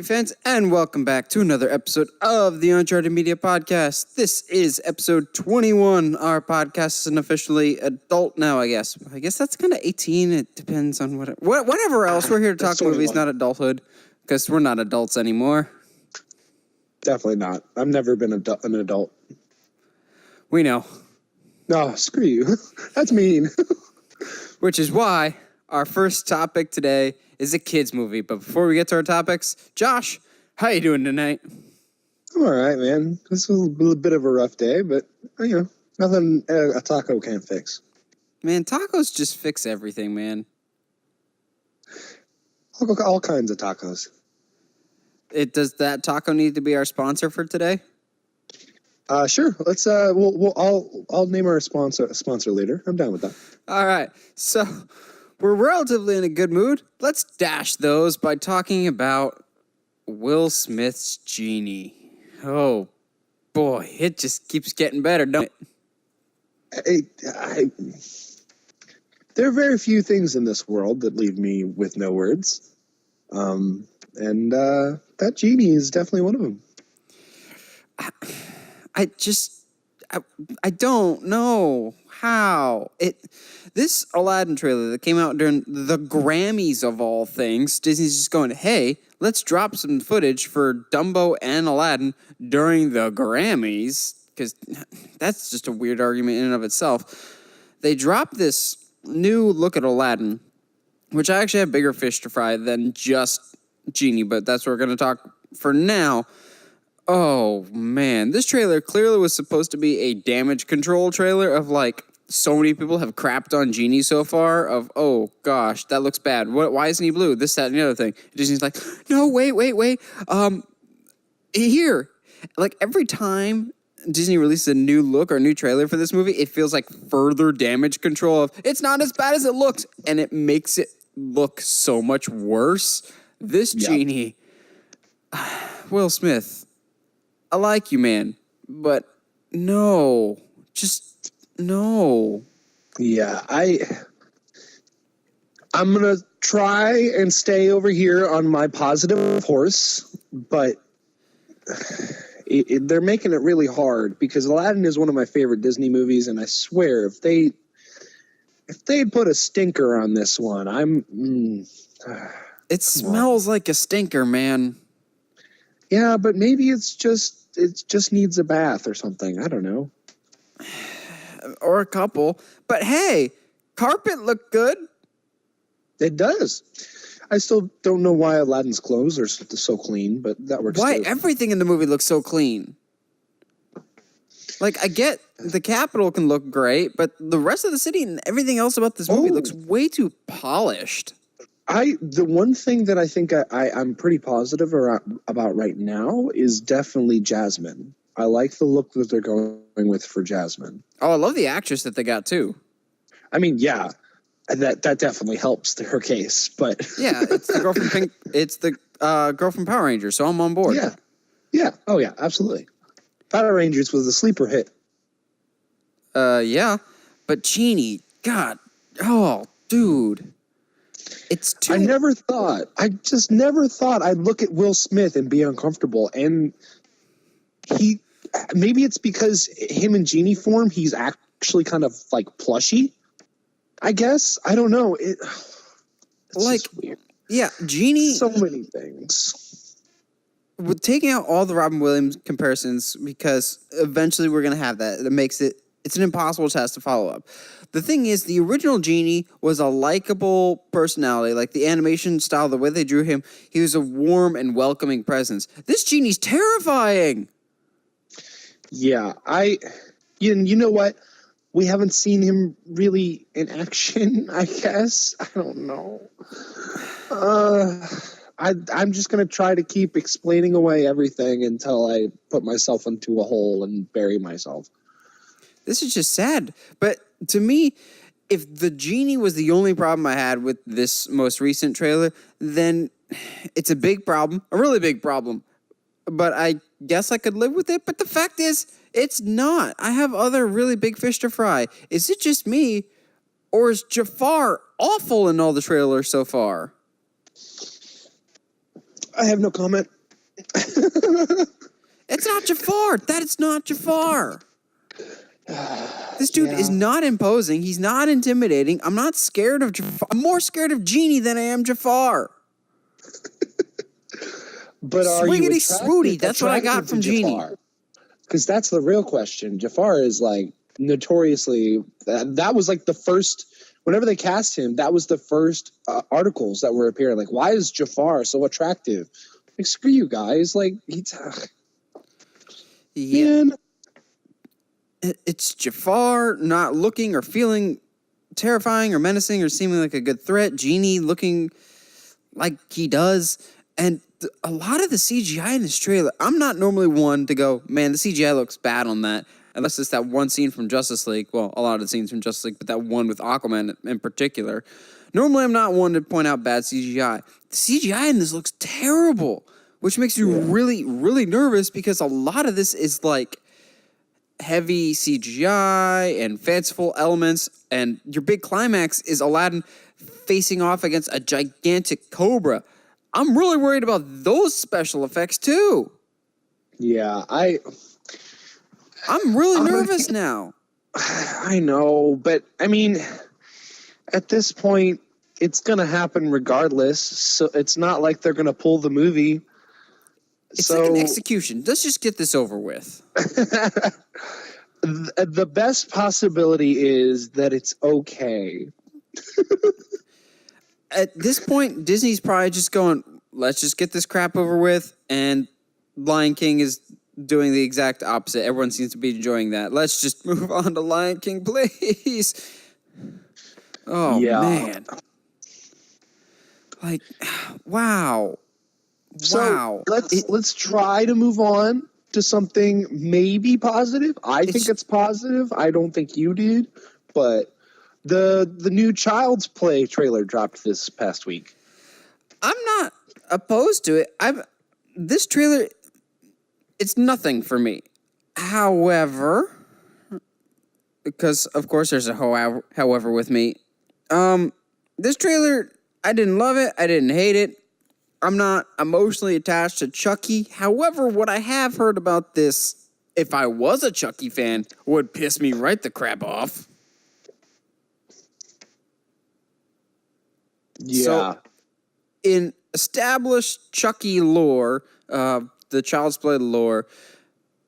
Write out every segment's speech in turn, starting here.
fans, and welcome back to another episode of the Uncharted Media Podcast. This is episode 21. Our podcast is an officially adult now, I guess. I guess that's kind of 18. It depends on whatever else. We're here to talk movies, not adulthood, because we're not adults anymore. Definitely not. I've never been an adult. We know. No, screw you. That's mean. Which is why our first topic today is a kids movie. But before we get to our topics, Josh, how you doing tonight? I'm all right, man. This was a bit of a rough day, but, nothing a taco can't fix. Man, tacos just fix everything, man. All kinds of tacos. Does that taco need to be our sponsor for today? Sure. Let's. I'll name our sponsor later. I'm down with that. All right. So we're relatively in a good mood. Let's dash those by talking about Will Smith's Genie. Oh boy, it just keeps getting better, don't it? There are very few things in this world that leave me with no words. And that Genie is definitely one of them. I don't know how this Aladdin trailer that came out during the Grammys of all things, Disney's just going, hey, let's drop some footage for Dumbo and Aladdin during the Grammys, because that's just a weird argument in and of itself. They dropped this new look at Aladdin, which I actually have bigger fish to fry than just Genie, but that's what we're going to talk for now. Oh, man. This trailer clearly was supposed to be a damage control trailer of, so many people have crapped on Genie so far of, oh, gosh, that looks bad. Why isn't he blue? This, that, and the other thing. Disney's like, no, wait. Here. Every time Disney releases a new look or a new trailer for this movie, it feels like further damage control of, it's not as bad as it looks, and it makes it look so much worse. This Genie, Will Smith, I like you, man, but no, just no. Yeah, I'm going to try and stay over here on my positive horse, but they're making it really hard because Aladdin is one of my favorite Disney movies, and I swear if they put a stinker on this one, it smells like a stinker, man. Yeah, but maybe it just needs a bath or something. I don't know. Or a couple. But hey, carpet looked good. It does. I still don't know why Aladdin's clothes are so clean, but that works. Why too. Everything in the movie looks so clean? I get the Capitol can look great, but the rest of the city and everything else about this movie looks way too polished. The one thing that I think I'm pretty positive about right now is definitely Jasmine. I like the look that they're going with for Jasmine. Oh, I love the actress that they got too. I mean, yeah, that definitely helps her case. But yeah, it's the girl from Pink. It's the girl from Power Rangers. So I'm on board. Yeah. Oh yeah, absolutely. Power Rangers was a sleeper hit. Yeah, but Genie, God, oh, dude. I just never thought I'd look at Will Smith and be uncomfortable. And maybe it's because him in Genie form, he's actually kind of plushy, I guess. I don't know. It's just weird. Yeah, Genie. So many things. We're taking out all the Robin Williams comparisons because eventually we're going to have that. That makes it's an impossible task to follow up. The thing is, the original Genie was a likable personality. The animation style, the way they drew him, he was a warm and welcoming presence. This Genie's terrifying. Yeah, you know what? We haven't seen him really in action, I guess. I don't know. I'm just going to try to keep explaining away everything until I put myself into a hole and bury myself. This is just sad. But to me, if the Genie was the only problem I had with this most recent trailer, then it's a big problem, a really big problem. But I guess I could live with it. But the fact is, it's not. I have other really big fish to fry. Is it just me, or is Jafar awful in all the trailers so far? I have no comment. It's not Jafar. That is not Jafar. This dude is not imposing. He's not intimidating. I'm not scared of Jafar. I'm more scared of Genie than I am Jafar. But are Swiggity you swooty. That's what I got from Genie. Because that's the real question. Jafar is like notoriously. That was like the first. Whenever they cast him, that was the first articles that were appearing. Like, why is Jafar so attractive? Like, screw you guys. Like, he's. Man. It's Jafar not looking or feeling terrifying or menacing or seeming like a good threat. Genie looking like he does. And a lot of the CGI in this trailer, I'm not normally one to go, man, the CGI looks bad on that. Unless it's that one scene from Justice League. Well, a lot of the scenes from Justice League, but that one with Aquaman in particular. Normally, I'm not one to point out bad CGI. The CGI in this looks terrible, which makes you really, really nervous because a lot of this is like heavy CGI and fanciful elements, and your big climax is Aladdin facing off against a gigantic cobra. I'm really worried about those special effects too. Yeah, I'm really nervous now. I know, but I mean, at this point, it's going to happen regardless. So it's not like they're going to pull the movie. It's like an execution. Let's just get this over with. The best possibility is that it's okay. At this point, Disney's probably just going, let's just get this crap over with. And Lion King is doing the exact opposite. Everyone seems to be enjoying that. Let's just move on to Lion King, please. Oh, man. Like, wow. So let's try to move on to something maybe positive. I think it's positive. I don't think you did, but the new Child's Play trailer dropped this past week. I'm not opposed to it. This trailer, it's nothing for me. However, because of course there's a however with me. This trailer, I didn't love it. I didn't hate it. I'm not emotionally attached to Chucky. However, what I have heard about this, if I was a Chucky fan, would piss me right the crap off. Yeah. So, in established Chucky lore, the Child's Play lore,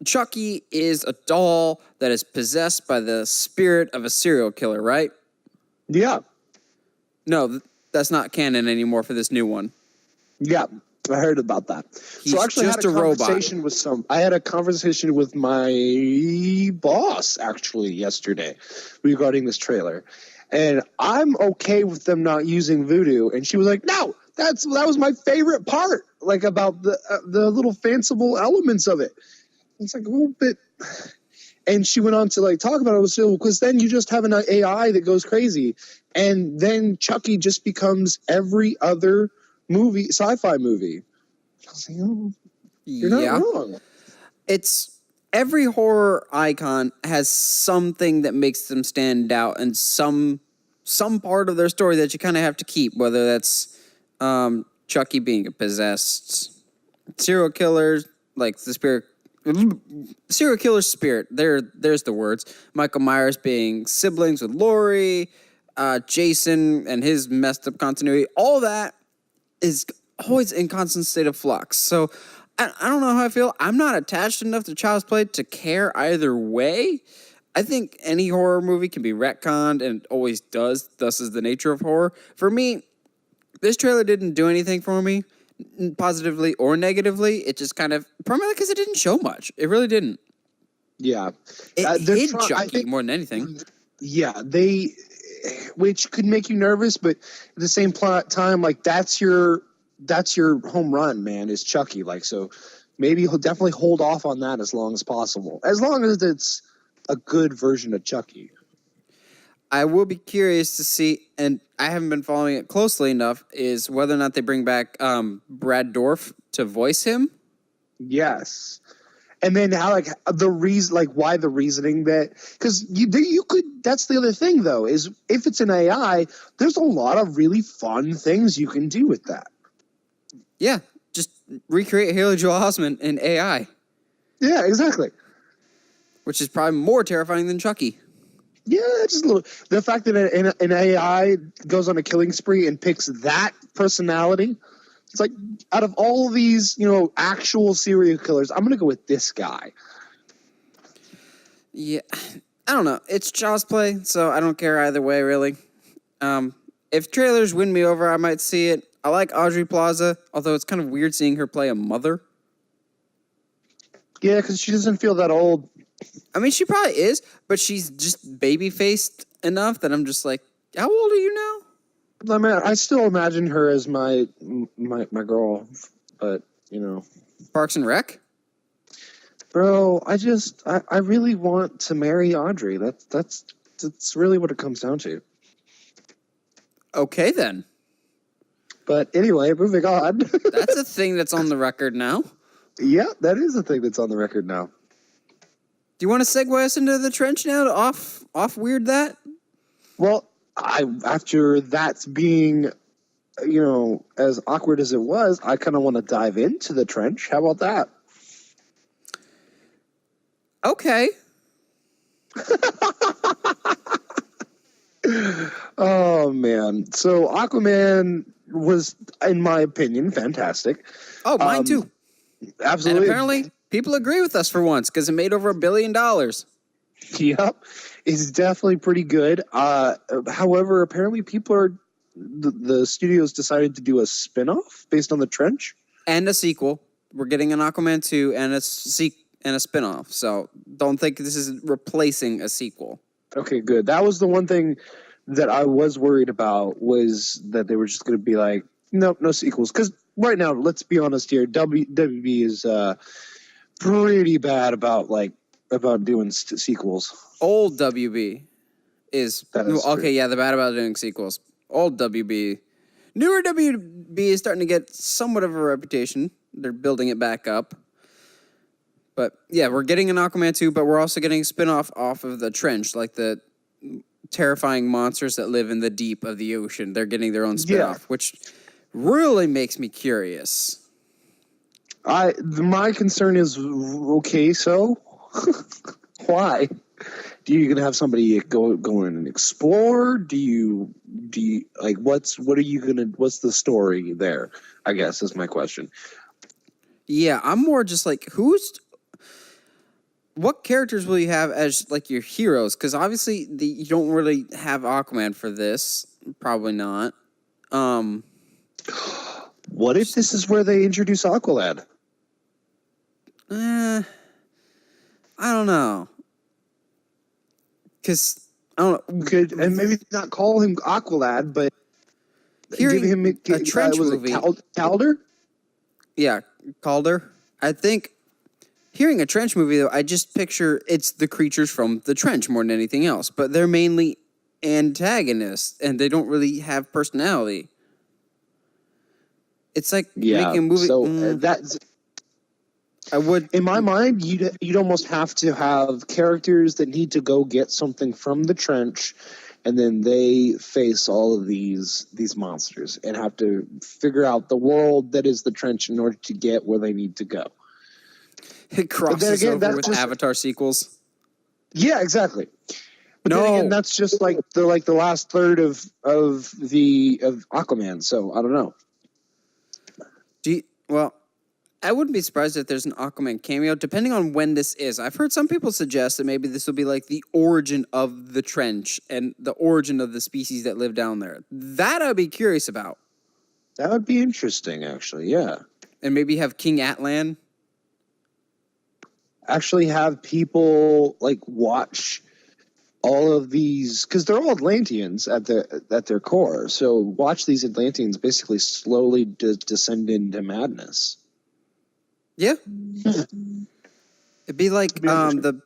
Chucky is a doll that is possessed by the spirit of a serial killer, right? Yeah. No, that's not canon anymore for this new one. Yeah, I heard about that. He's so actually just I had a conversation robot. I had a conversation with my boss actually yesterday regarding this trailer. And I'm okay with them not using voodoo. And she was like, no, that was my favorite part, like about the little fanciful elements of it. It's like a little bit. And she went on to like talk about it. Because then you just have an AI that goes crazy. And then Chucky just becomes every other sci-fi movie. I was like, oh, you're not wrong. It's every horror icon has something that makes them stand out, and some part of their story that you kind of have to keep, whether that's Chucky being a possessed serial killer, like the serial killer spirit. There's the words. Michael Myers being siblings with Laurie, Jason and his messed up continuity. All that is always in constant state of flux. So I don't know how I feel. I'm not attached enough to Child's Play to care either way. I think any horror movie can be retconned and always does. Thus is the nature of horror. For me, this trailer didn't do anything for me, positively or negatively. It just kind of, primarily because it didn't show much. It really didn't. Yeah. It hid Chucky more than anything. Yeah, which could make you nervous, but at the same time, like that's your home run, man, is Chucky. Like, so maybe he'll definitely hold off on that as long as possible, as long as it's a good version of Chucky. I will be curious to see, and I haven't been following it closely enough, is whether or not they bring back Brad Dourif to voice him. Yes. And then how, like, the reason, like, why the reasoning that, because you could, that's the other thing, though, is if it's an AI, there's a lot of really fun things you can do with that. Yeah, just recreate Haley Joel Osment in AI, Yeah, exactly. which is probably more terrifying than Chucky. Yeah, just a little. The fact that an AI goes on a killing spree and picks that personality, it's like out of all these, actual serial killers, I'm gonna go with this guy. Yeah, I don't know. It's Child's Play, so I don't care either way, really. If trailers win me over, I might see it. I like Audrey Plaza, although it's kind of weird seeing her play a mother. Yeah, because she doesn't feel that old. I mean, she probably is, but she's just baby-faced enough that I'm just like, how old are you now? I mean, I still imagine her as my girl, but Parks and Rec? bro, I really want to marry Audrey. That's really what it comes down to. Okay, then. But anyway, moving on. That's a thing that's on the record now. Yeah, that is a thing that's on the record now. Do you want to segue us into the trench now to off weird that? Well, after that's being, as awkward as it was, I kind of want to dive into the trench. How about that? Okay. Oh, man. So Aquaman was, in my opinion, fantastic. Oh, mine too. Absolutely. And apparently, people agree with us for once because it made over $1 billion. Yep. It's definitely pretty good. However, apparently the studios decided to do a spinoff based on the trench. And a sequel. We're getting an Aquaman 2 and a spinoff. So don't think this is replacing a sequel. Okay, good. That was the one thing that I was worried about, was that they were just going to be like, nope, no sequels. Because right now, let's be honest here, WB is pretty bad about doing sequels. Old WB is okay. True. Yeah, they're bad about doing sequels. Old WB, newer WB is starting to get somewhat of a reputation. They're building it back up. But yeah, we're getting an Aquaman 2, but we're also getting a spinoff off of the trench, like the terrifying monsters that live in the deep of the ocean. They're getting their own spinoff, which really makes me curious. My concern is, okay, so why? Do you gonna have somebody go in and explore? Do you like what's the story there? I guess is my question. Yeah, I'm more just like, what characters will you have as like your heroes? Because obviously you don't really have Aquaman for this. Probably not. What if this is where they introduce Aqualad? I don't know. Because I don't know. And maybe not call him Aqualad, but Hearing give him a trench movie. Calder? Yeah, Calder. I think hearing a trench movie, though, I just picture it's the creatures from the trench more than anything else. But they're mainly antagonists, and they don't really have personality. It's like making a movie. So that's. I would. In my mind, you'd almost have to have characters that need to go get something from the trench, and then they face all of these monsters and have to figure out the world that is the trench in order to get where they need to go. It crosses over with Avatar sequels. Yeah, exactly. But then again, that's just like the last third of Aquaman. So I don't know. I wouldn't be surprised if there's an Aquaman cameo, depending on when this is. I've heard some people suggest that maybe this will be like the origin of the trench and the origin of the species that live down there. That I'd be curious about. That would be interesting, actually, yeah. And maybe have King Atlan. Actually have people, watch all of these, because they're all Atlanteans at their core. So watch these Atlanteans basically slowly descend into madness. Yeah. It'd be like the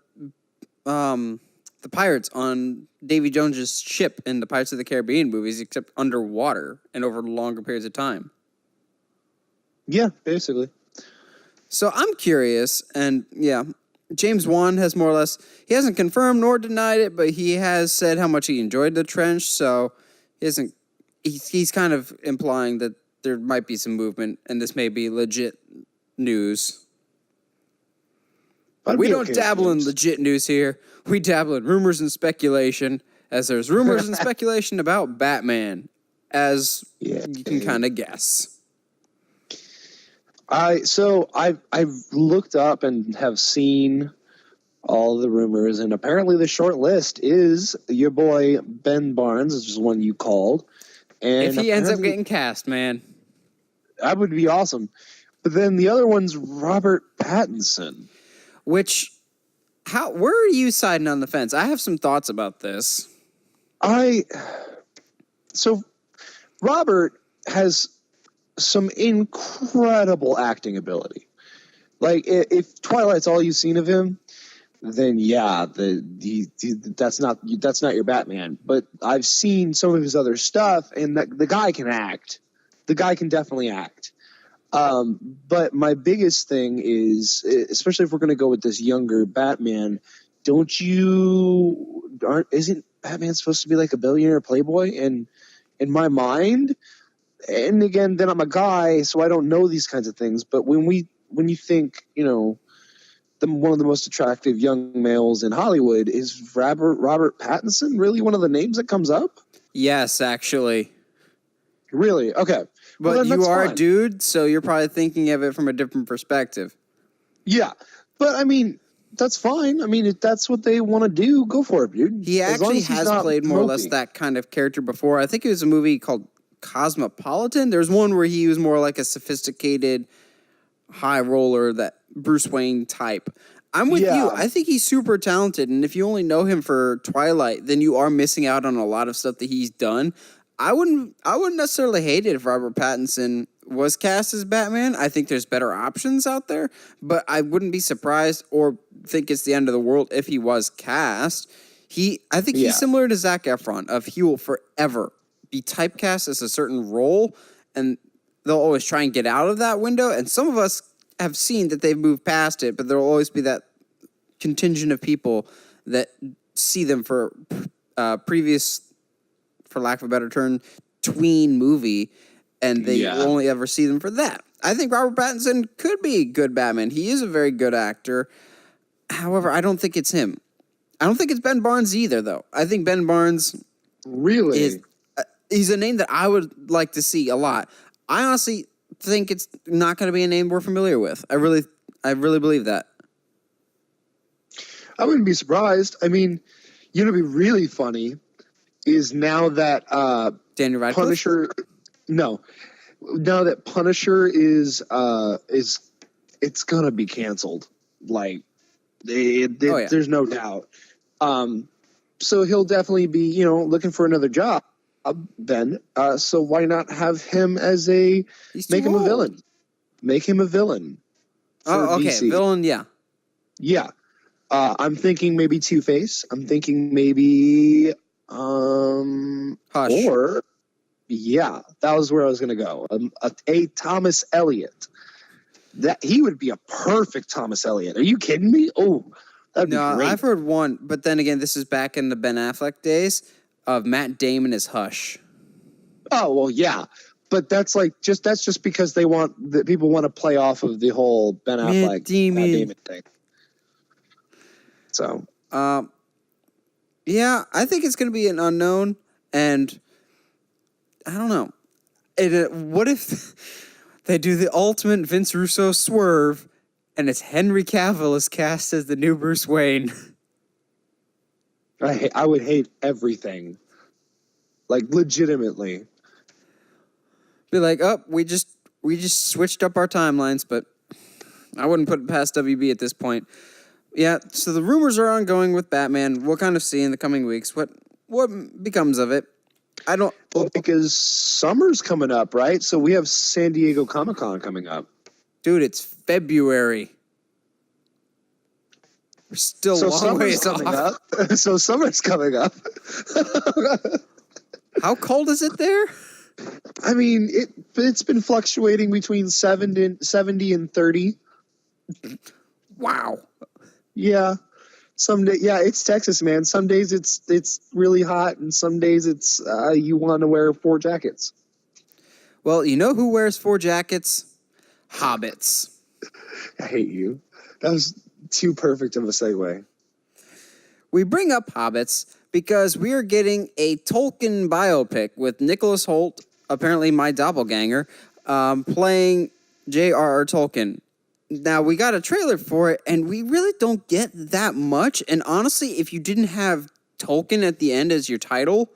pirates on Davy Jones's ship in the Pirates of the Caribbean movies, except underwater and over longer periods of time. Yeah, basically. So I'm curious, and yeah, James Wan has more or less, he hasn't confirmed nor denied it, but he has said how much he enjoyed the trench, so he's kind of implying that there might be some movement, and this may be legit news. I'd We be don't okay with dabble in news. legit news here. We dabble in rumors and speculation, as there's rumors and speculation about Batman, as Yeah. you can kind of guess. I've looked up and have seen all the rumors, and apparently the short list is your boy Ben Barnes, which is one you called. And If he ends up apparently- getting cast, man. that would be awesome. But then the other one's Robert Pattinson. Which, where are you siding on the fence? I have some thoughts about this. So Robert has some incredible acting ability. Like, if Twilight's all you've seen of him, then yeah, that's not your Batman. But I've seen some of his other stuff, and the guy can act. The guy can definitely act. But my biggest thing is, especially if we're going to go with this younger Batman, isn't Batman supposed to be like a billionaire playboy? And in my mind, and again, then I'm a guy, so I don't know these kinds of things. But when you think, one of the most attractive young males in Hollywood, is Robert Pattinson really one of the names that comes up? Yes, actually. Really? Okay. But Well, then you that's are fine. a dude, so you're probably thinking of it from a different perspective. Yeah. But I mean, that's fine. I mean, if that's what they want to do, go for it, dude. He As long actually as he's has not played more or less mopey. that kind of character before. I think it was a movie called Cosmopolitan. There's one where he was more like a sophisticated high roller, that Bruce Wayne type. I'm with Yeah. you. I think he's super talented, and if you only know him for Twilight, then you are missing out on a lot of stuff that he's done. I wouldn't necessarily hate it if Robert Pattinson was cast as Batman. I think there's better options out there, but I wouldn't be surprised or think it's the end of the world if he was cast. I think Yeah. he's similar to Zac Efron, of he will forever be typecast as a certain role, and they'll always try and get out of that window. And some of us have seen that they've moved past it, but there'll always be that contingent of people that see them for previous, for lack of a better term, tween movie, and they only ever see them for that. I think Robert Pattinson could be a good Batman. He is a very good actor. However, I don't think it's him. I don't think it's Ben Barnes either, though. I think Ben Barnes Really? he's a name that I would like to see a lot. I honestly think it's not going to be a name we're familiar with. I really believe that. I wouldn't be surprised. I mean, it'd be really funny is now that Daniel Radcliffe? Punisher. No, now that Punisher is it's gonna be canceled. Like, there's no doubt. So he'll definitely be looking for another job. Then, so why not have him as He's make too him old. a villain? Make him a villain. For Oh, okay. DC. Villain, yeah. Yeah. I'm thinking maybe Two-Face. I'm thinking maybe Hush. or yeah, that was where I was going to go. A Thomas Elliott. That he would be a perfect Thomas Elliott. Are you kidding me? Oh, that'd be No, great. I've heard one, but then again, this is back in the Ben Affleck days of Matt Damon as Hush. Oh, well, yeah. But that's just because people want to play off of the whole Ben Affleck Matt Damon thing. So, yeah, I think it's going to be an unknown, and I don't know. What if they do the ultimate Vince Russo swerve, and it's Henry Cavill is cast as the new Bruce Wayne? I would hate everything. Like, legitimately. Be like, oh, we just switched up our timelines, but I wouldn't put it past WB at this point. Yeah, so the rumors are ongoing with Batman. We'll kind of see in the coming weeks what becomes of it. Well, because summer's coming up, right? So we have San Diego Comic-Con coming up. Dude, it's February. We're still a long ways coming off. up. So summer's coming up. How cold is it there? I mean, it's been fluctuating between 70 and 30. Wow. Yeah. It's Texas, man. Some days it's really hot, and some days it's you want to wear 4 jackets. Well, you know who wears 4 jackets? Hobbits. I hate you. That was too perfect of a segue. We bring up Hobbits because we are getting a Tolkien biopic with Nicholas Hoult, apparently my doppelganger, playing J.R.R. Tolkien. Now, we got a trailer for it, and we really don't get that much. And honestly, if you didn't have Tolkien at the end as your title,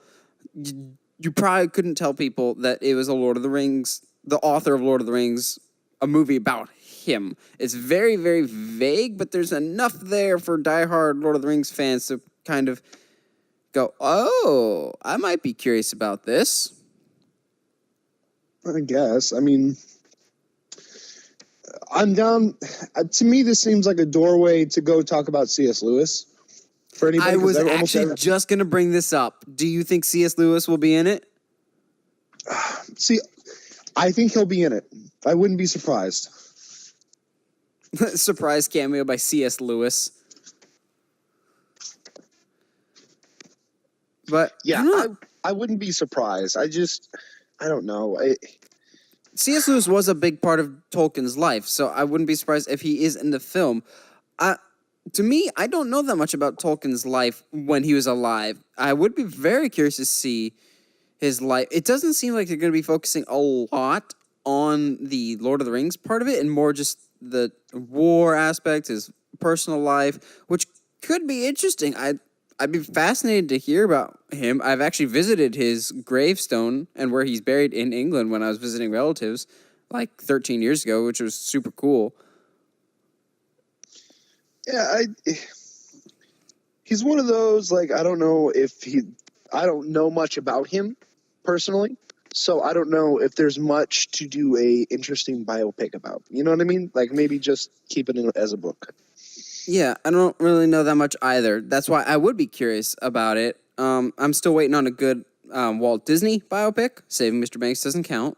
you probably couldn't tell people that it was a Lord of the Rings, the author of Lord of the Rings, a movie about him. It's very, very vague, but there's enough there for diehard Lord of the Rings fans to kind of go, oh, I might be curious about this. I guess. I mean, I'm down. To me, this seems like a doorway to go talk about C.S. Lewis. For anybody, I was actually just going to bring this up. Do you think C.S. Lewis will be in it? See, I think he'll be in it. I wouldn't be surprised. Surprise cameo by C.S. Lewis. But yeah, I wouldn't be surprised. I don't know. C.S. Lewis was a big part of Tolkien's life, so I wouldn't be surprised if he is in the film. To me, I don't know that much about Tolkien's life when he was alive. I would be very curious to see his life. It doesn't seem like they're going to be focusing a lot on the Lord of the Rings part of it and more just the war aspect, his personal life, which could be interesting. I'd be fascinated to hear about him. I've actually visited his gravestone and where he's buried in England when I was visiting relatives like 13 years ago, which was super cool. Yeah, he's one of those, like, I don't know much about him personally, so I don't know if there's much to do a interesting biopic about. You know what I mean? Like, maybe just keep it as a book. Yeah, I don't really know that much either. That's why I would be curious about it. I'm still waiting on a good Walt Disney biopic. Saving Mr. Banks doesn't count.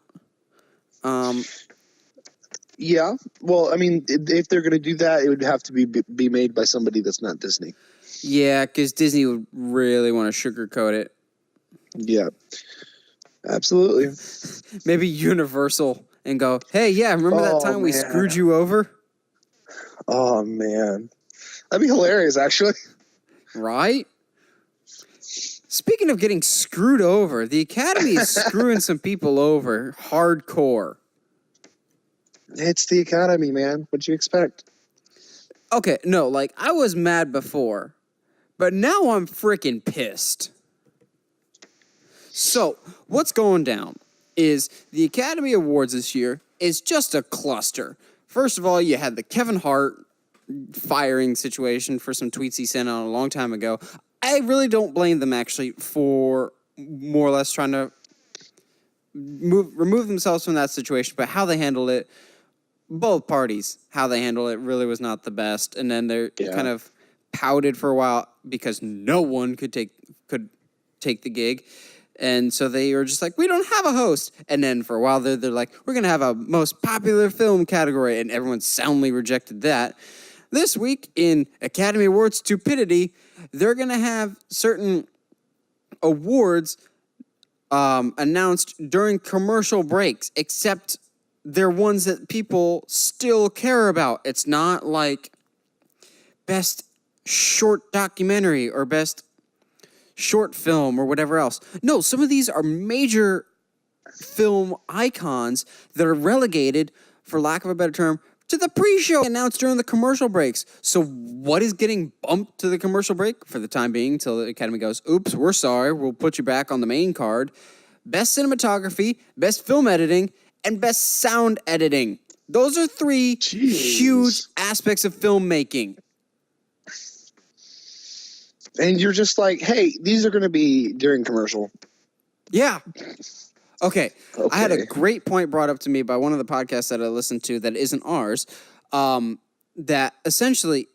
Yeah, well, I mean, if they're going to do that, it would have to be made by somebody that's not Disney. Yeah, because Disney would really want to sugarcoat it. Yeah, absolutely. Maybe Universal and go, hey, yeah, remember that time we screwed you over? Oh, man. That'd be hilarious, actually. Right? Speaking of getting screwed over, the Academy is screwing some people over hardcore. It's the Academy, man. What'd you expect? Okay, no, like, I was mad before, but now I'm freaking pissed. So, what's going down is the Academy Awards this year is just a cluster. First of all, you had the Kevin Hart firing situation for some tweets he sent out a long time ago. I really don't blame them, actually, for more or less trying to remove themselves from that situation, but how they handled it, both parties, how they handled it really was not the best. And then they're kind of pouted for a while because no one could take the gig. And so they were just like, we don't have a host. And then for a while they're like, we're going to have a most popular film category. And everyone soundly rejected that. This week in Academy Awards Stupidity, they're going to have certain awards announced during commercial breaks, except they're ones that people still care about. It's not like best short documentary or best short film or whatever else. No, some of these are major film icons that are relegated, for lack of a better term, to the pre-show announced during the commercial breaks. So what is getting bumped to the commercial break for the time being until the Academy goes, oops, we're sorry, we'll put you back on the main card? Best cinematography, best film editing, and best sound editing. Those are three huge aspects of filmmaking. And you're just like, hey, these are going to be during commercial. Yeah. Okay. I had a great point brought up to me by one of the podcasts that I listened to that isn't ours, that essentially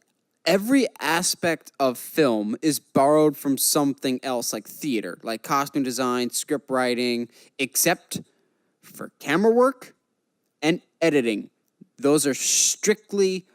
every aspect of film is borrowed from something else, like theater, like costume design, script writing, except for camera work and editing. Those are strictly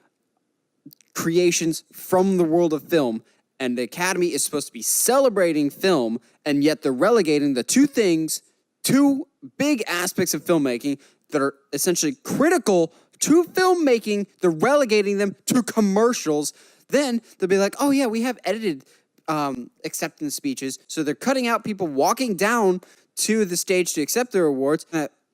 creations from the world of film, and the Academy is supposed to be celebrating film, and yet they're relegating the two things two big aspects of filmmaking that are essentially critical to filmmaking. They're relegating them to commercials. Then they'll be like, oh, yeah, we have edited acceptance speeches. So they're cutting out people walking down to the stage to accept their awards,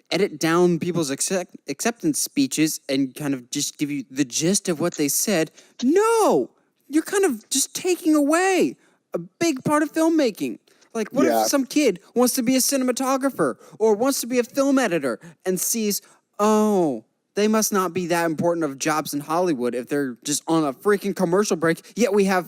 edit down people's acceptance speeches and kind of just give you the gist of what they said. No, you're kind of just taking away a big part of filmmaking. Like, what if some kid wants to be a cinematographer or wants to be a film editor and sees, oh, they must not be that important of jobs in Hollywood if they're just on a freaking commercial break, yet we have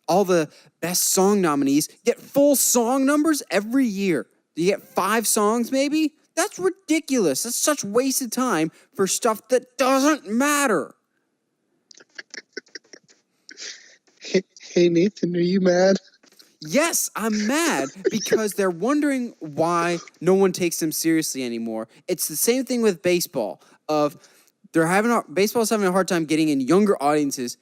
all the best song nominees get full song numbers every year. You get 5 songs maybe? That's ridiculous. That's such wasted time for stuff that doesn't matter. Hey, Nathan, are you mad? Yes, I'm mad because they're wondering why no one takes them seriously anymore. It's the same thing with baseball. Baseball's having a hard time getting in younger audiences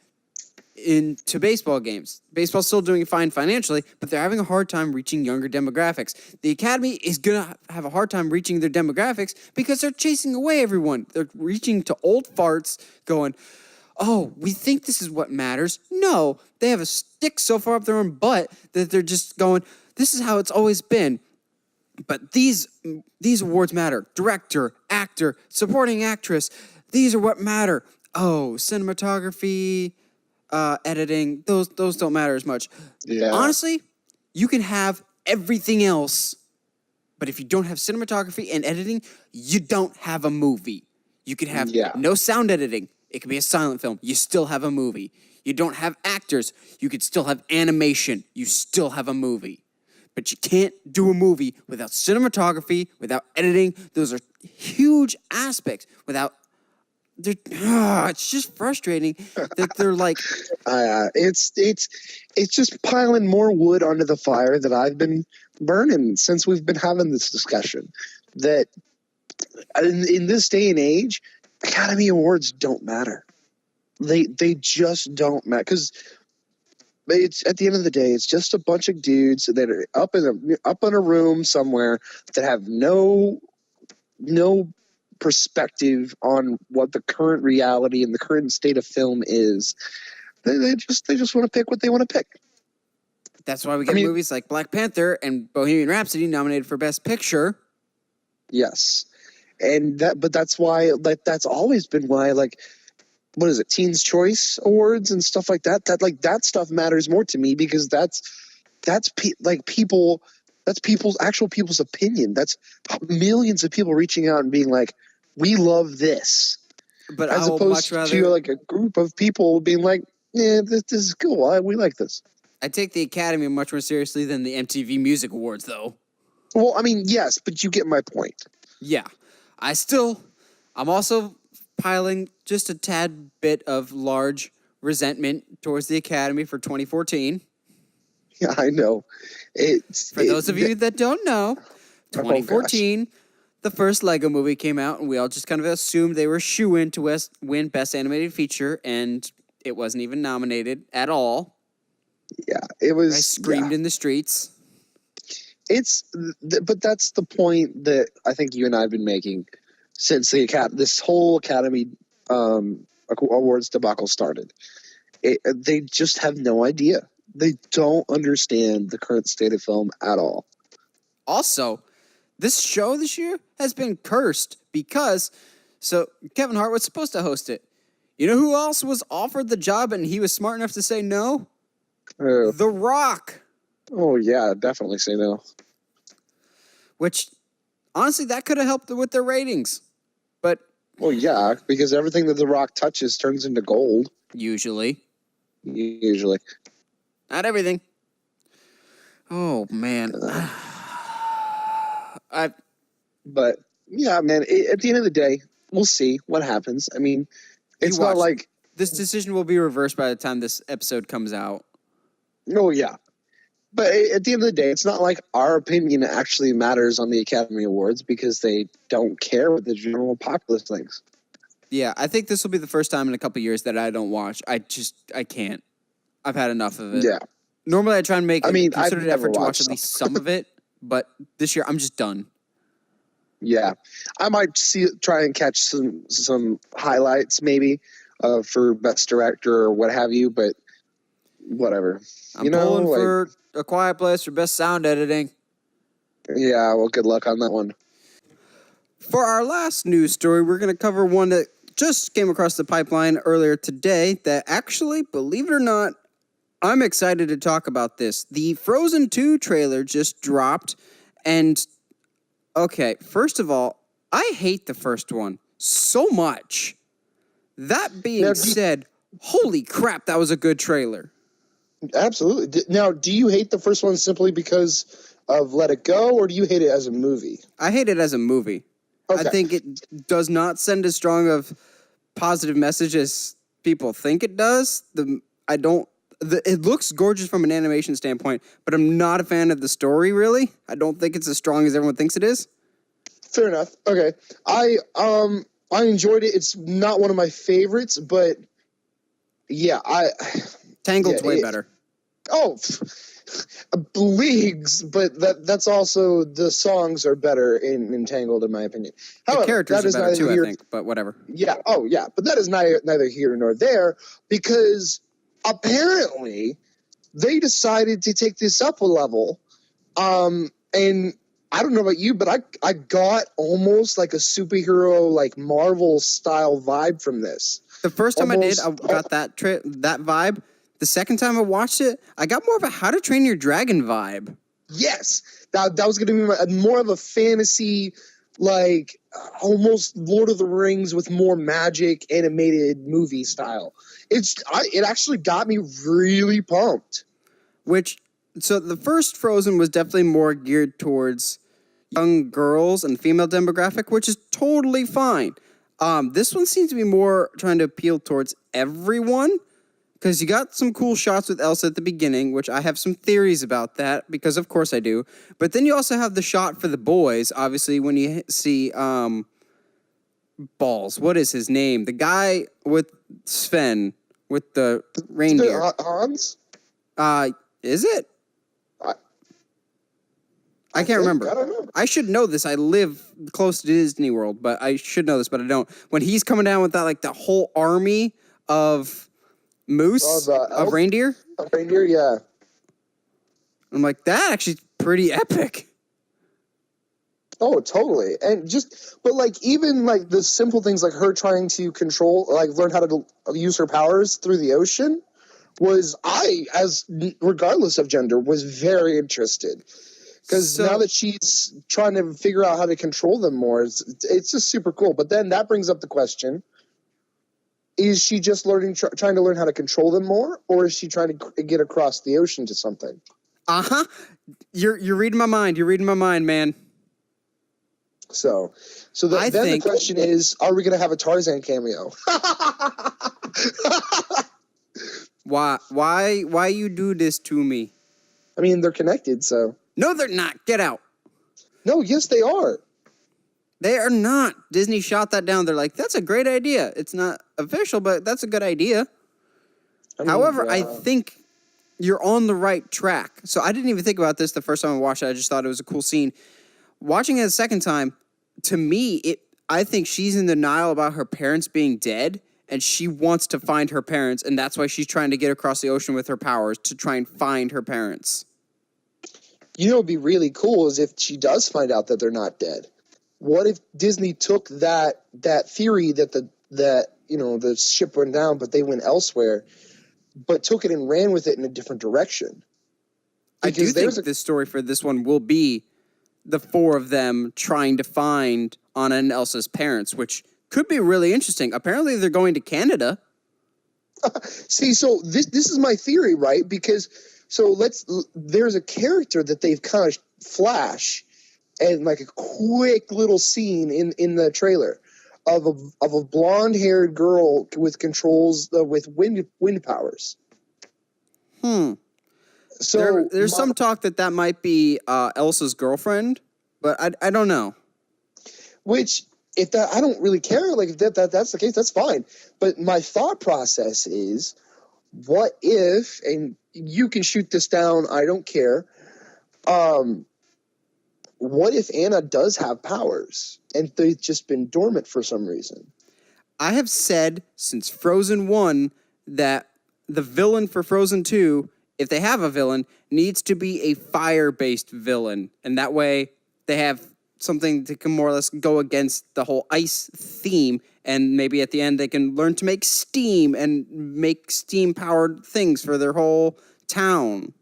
into baseball games. Baseball's still doing fine financially, but they're having a hard time reaching younger demographics. The Academy is going to have a hard time reaching their demographics because they're chasing away everyone. They're reaching to old farts going, oh, we think this is what matters. No, they have a stick so far up their own butt that they're just going, this is how it's always been. But these awards matter. Director, actor, supporting actress, these are what matter. Oh, cinematography, editing, those don't matter as much. Yeah. Honestly, you can have everything else, but if you don't have cinematography and editing, you don't have a movie. You could have no sound editing. It could be a silent film. You still have a movie. You don't have actors. You could still have animation. You still have a movie. But you can't do a movie without cinematography, without editing. Those are huge aspects. It's just frustrating that they're like... It's just piling more wood onto the fire that I've been burning since we've been having this discussion. That in this day and age, Academy Awards don't matter. They just don't matter because it's at the end of the day, it's just a bunch of dudes that are up in a room somewhere that have no perspective on what the current reality and the current state of film is. They just want to pick what they want to pick. That's why we get movies like Black Panther and Bohemian Rhapsody nominated for Best Picture. Yes. But that's why, like, that's always been why, like, what is it, Teens Choice Awards and stuff like that? That stuff matters more to me because that's people's opinion. That's millions of people reaching out and being like, we love this. But as opposed to like a group of people being like, yeah, this is cool. We like this. I take the Academy much more seriously than the MTV Music Awards, though. Well, I mean, yes, but you get my point. Yeah. I'm also piling just a tad bit of large resentment towards the Academy for 2014. Yeah, I know. For those of you that don't know, 2014, the first Lego movie came out, and we all just kind of assumed they were shoo-in to win Best Animated Feature, and it wasn't even nominated at all. Yeah, it was... I screamed in the streets. But that's the point that I think you and I have been making since this whole Academy Awards debacle started. They just have no idea. They don't understand the current state of film at all. Also, this show this year has been cursed because Kevin Hart was supposed to host it. You know who else was offered the job and he was smart enough to say no? The Rock. Oh, yeah, definitely say no. Which, honestly, that could have helped with their ratings. But... Well, yeah, because everything that The Rock touches turns into gold. Usually. Not everything. Oh, man. But, yeah, man, at the end of the day, we'll see what happens. I mean, it's not like... This decision will be reversed by the time this episode comes out. Oh, yeah. But at the end of the day, it's not like our opinion actually matters on the Academy Awards because they don't care what the general populace thinks. Yeah, I think this will be the first time in a couple of years that I don't watch. I can't. I've had enough of it. Yeah. Normally I try and make a concerted effort to watch some. at least some of it, but this year I'm just done. Yeah, I might try and catch some highlights maybe for best director or what have you, but whatever. I'm pulling for A Quiet Place for best sound editing. Yeah, well, good luck on that one. For our last news story, we're going to cover one that just came across the pipeline earlier today that actually, believe it or not, I'm excited to talk about this. The Frozen 2 trailer just dropped, and okay, first of all, I hate the first one so much. That being said, holy crap, that was a good trailer. Absolutely. Now, do you hate the first one simply because of Let It Go, or do you hate it as a movie? I hate it as a movie. Okay. I think it does not send as strong of positive message as people think it does. It looks gorgeous from an animation standpoint, but I'm not a fan of the story, really. I don't think it's as strong as everyone thinks it is. Fair enough. Okay. I enjoyed it. It's not one of my favorites, but yeah, Tangled's way better. Oh, leagues, but that's also the songs are better in Tangled, in my opinion. However, the characters are better too, I think, but whatever. Yeah. Oh, yeah. But that is neither here nor there, because apparently they decided to take this up a level. And I don't know about you, but I got almost like a superhero, like Marvel style vibe from this. The first time I got that vibe. The second time I watched it, I got more of a How to Train Your Dragon vibe. Yes, that was going to be more of a fantasy, like almost Lord of the Rings with more magic animated movie style. It actually got me really pumped. So the first Frozen was definitely more geared towards young girls and female demographic, which is totally fine. This one seems to be more trying to appeal towards everyone, because you got some cool shots with Elsa at the beginning, which I have some theories about that, because of course I do. But then you also have the shot for the boys, obviously, when you see Balls. What is his name? The guy with Sven, with the reindeer. Hans? Is it? I can't remember. I don't know. I should know this. I live close to Disney World, but I should know this, but I don't. When he's coming down with that, like the whole army of moose, of reindeer. Reindeer, yeah. I'm like, that actually pretty epic. Oh, totally. And but like, even like the simple things like her trying to learn how to use her powers through the ocean regardless of gender, was very interested. Because now that she's trying to figure out how to control them more, it's just super cool. But then that brings up the question, is she just trying to learn how to control them more, or is she trying to get across the ocean to something? Uh-huh. You're reading my mind. You're reading my mind, man. So then the question is, are we going to have a Tarzan cameo? Why you do this to me? I mean, they're connected, so. No, they're not. Get out. No, yes, they are. They are not. Disney shot that down. They're like, that's a great idea. It's not official, but that's a good idea. However, I think you're on the right track. So I didn't even think about this the first time I watched it. I just thought it was a cool scene. Watching it a second time, to me, I think she's in denial about her parents being dead, and she wants to find her parents, and that's why she's trying to get across the ocean with her powers to try and find her parents. You know what would be really cool is if she does find out that they're not dead. What if Disney took that theory that the ship went down, but they went elsewhere, but took it and ran with it in a different direction? Because I do think the story for this one will be the four of them trying to find Anna and Elsa's parents, which could be really interesting. Apparently, they're going to Canada. See, so this is my theory, right? Because there's a character that they've kind of flash and like a quick little scene in the trailer of a blonde-haired girl with controls with wind powers. So there's some talk that might be Elsa's girlfriend, but I don't know. Which, if that, I don't really care. Like, if that's the case, that's fine. But my thought process is, what if, and you can shoot this down, I don't care. what if Anna does have powers and they've just been dormant for some reason? I have said since Frozen 1 that the villain for Frozen 2, if they have a villain, needs to be a fire-based villain. And that way they have something that can more or less go against the whole ice theme. And maybe at the end they can learn to make steam and make steam-powered things for their whole town.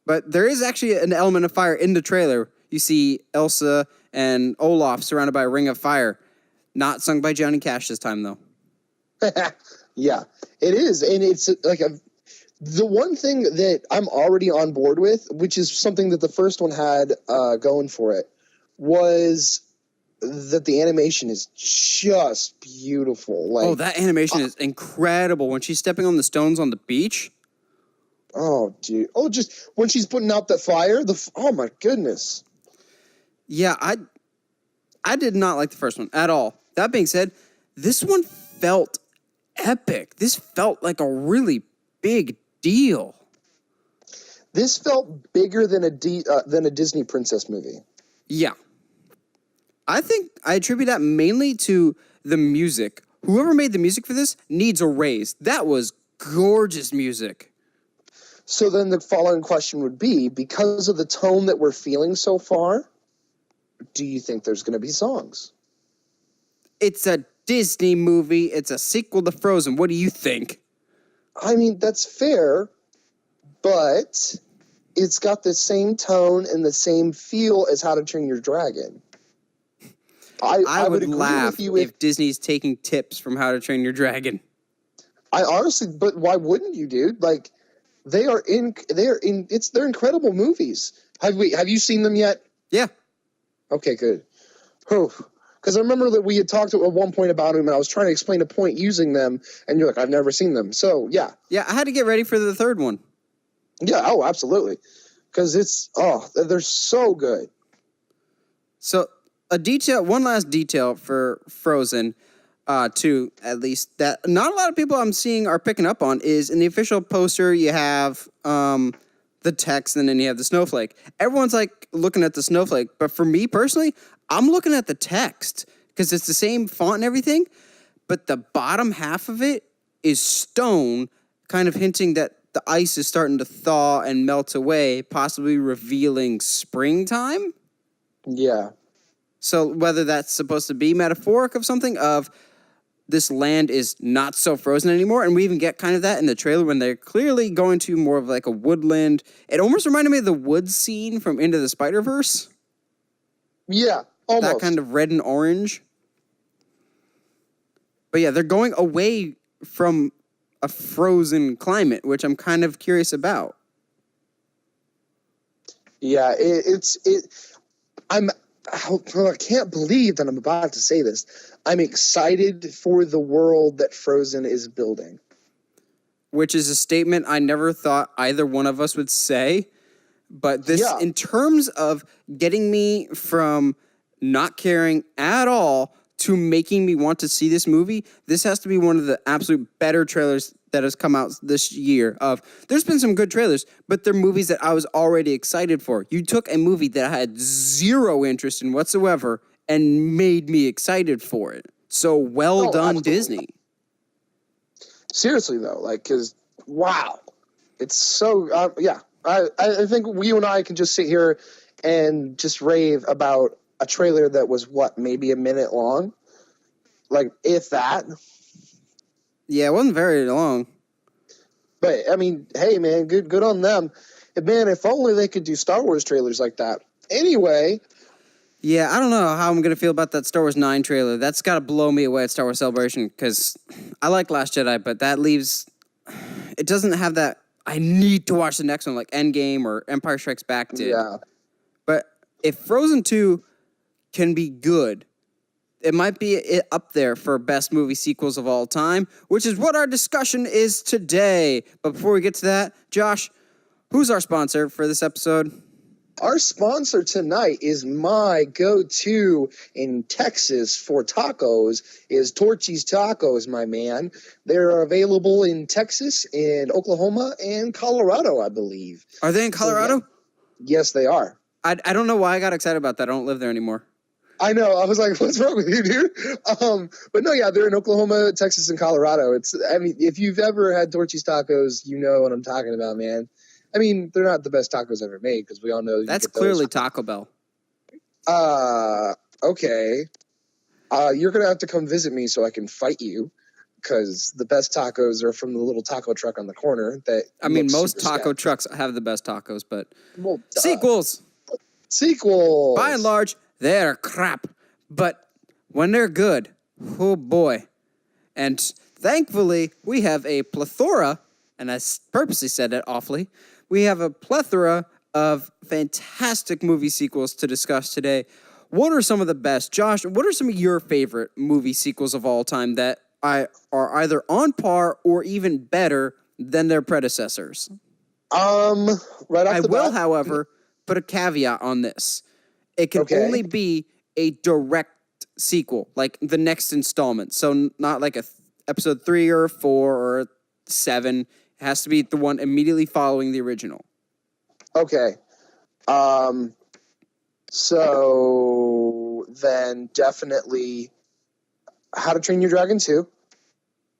But there is actually an element of fire in the trailer. You see Elsa and Olaf surrounded by a ring of fire. Not sung by Johnny Cash this time, though. Yeah, it is. And it's like the one thing that I'm already on board with, which is something that the first one had going for it, was that the animation is just beautiful. Like, that animation is incredible. When she's stepping on the stones on the beach. Oh, dude. Oh, just when she's putting out that fire. Oh, my goodness. Yeah, I did not like the first one at all. That being said, this one felt epic. This felt like a really big deal. This felt bigger than a Disney princess movie. Yeah. I think I attribute that mainly to the music. Whoever made the music for this needs a raise. That was gorgeous music. So then the following question would be, because of the tone that we're feeling so far, do you think there's going to be songs? It's a Disney movie. It's a sequel to Frozen. What do you think? I mean, that's fair, but it's got the same tone and the same feel as How to Train Your Dragon. I would agree laugh with you if Disney's taking tips from How to Train Your Dragon. I honestly, but why wouldn't you, dude? Like, they're incredible movies. Have you seen them yet? Yeah. Okay, good. Because I remember that we had talked at one point about them, and I was trying to explain a point using them, and you're like, I've never seen them. So, yeah. Yeah, I had to get ready for the third one. Yeah, oh, absolutely. Because they're so good. So, one last detail for Frozen 2, at least, that not a lot of people I'm seeing are picking up on is in the official poster, you have the text, and then you have the snowflake. Everyone's like looking at the snowflake, but for me personally, I'm looking at the text because it's the same font and everything, but the bottom half of it is stone, kind of hinting that the ice is starting to thaw and melt away, possibly revealing springtime. Yeah. So whether that's supposed to be metaphoric of something, of this land is not so frozen anymore, and we even get kind of that in the trailer when they're clearly going to more of like a woodland. It almost reminded me of the woods scene from Into the Spider-Verse. Yeah, almost. That kind of red and orange. But yeah, they're going away from a frozen climate, which I'm kind of curious about. Yeah, I can't believe that I'm about to say this. I'm excited for the world that Frozen is building. Which is a statement I never thought either one of us would say. But this, in terms of getting me from not caring at all to making me want to see this movie, this has to be one of the absolute better trailers that has come out this year. There's been some good trailers, but they're movies that I was already excited for. You took a movie that I had zero interest in whatsoever and made me excited for it. So well done, absolutely. Disney. Seriously, though, because, wow. It's so, I think you and I can just sit here and just rave about a trailer that was, maybe a minute long? Like, if that. Yeah, it wasn't very long. But, I mean, hey, man, good on them. And, man, if only they could do Star Wars trailers like that. Anyway. Yeah, I don't know how I'm going to feel about that Star Wars 9 trailer. That's got to blow me away at Star Wars Celebration, because I like Last Jedi, but that leaves... It doesn't have that... I need to watch the next one, like Endgame or Empire Strikes Back did. Yeah. But if Frozen 2 can be good, it might be up there for best movie sequels of all time, which is what our discussion is today. But before we get to that, Josh, who's our sponsor for this episode? Our sponsor tonight is my go-to in Texas for tacos is Torchy's Tacos, my man. They're available in Texas, in Oklahoma, and Colorado, I believe. Are they in Colorado? Yes, they are. I don't know why I got excited about that. I don't live there anymore. I know. I was like, what's wrong with you, dude? But no, yeah, they're in Oklahoma, Texas, and Colorado. I mean, if you've ever had Torchy's tacos, you know what I'm talking about, man. I mean, they're not the best tacos ever made because we all know that's clearly Taco Bell. Okay. You're gonna have to come visit me so I can fight you, because the best tacos are from the little taco truck on the corner. I mean, most taco trucks have the best tacos, but well, sequels. By and large, they're crap. But when they're good, oh boy. And thankfully, we have a plethora, and I purposely said that awfully, we have a plethora of fantastic movie sequels to discuss today. What are some of the best? Josh, what are some of your favorite movie sequels of all time that are either on par or even better than their predecessors? Right off the bat, however, put a caveat on this. It can only be a direct sequel, like the next installment. So not like episode 3 or 4 or 7. It has to be the one immediately following the original. Okay. So then definitely How to Train Your Dragon 2.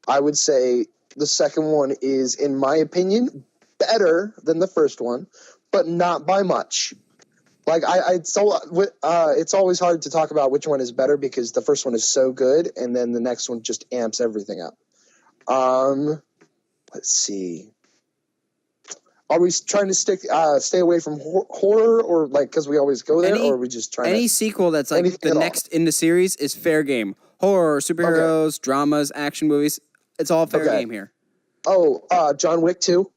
I would say the second one is, in my opinion, better than the first one, but not by much. Like it's always hard to talk about which one is better because the first one is so good, and then the next one just amps everything up. Let's see. Are we trying to stay away from horror, or like because we always go there, or are we just trying any sequel that's like the next in the series is fair game? Horror, superheroes, dramas, action movies. It's all fair game here. Oh, John Wick 2.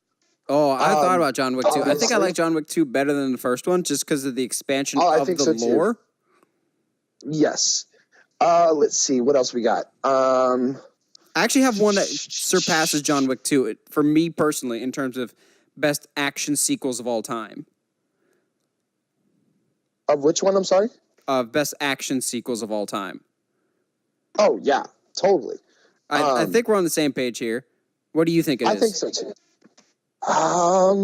Oh, I thought about John Wick 2. I think I like John Wick 2 better than the first one just because of the expansion of the lore. Yes. Let's see. What else we got? I actually have one that surpasses John Wick 2 for me personally in terms of best action sequels of all time. Of which one? I'm sorry? Of best action sequels of all time. Oh, yeah. Totally. I think we're on the same page here. What do you think it is? I think so, too. I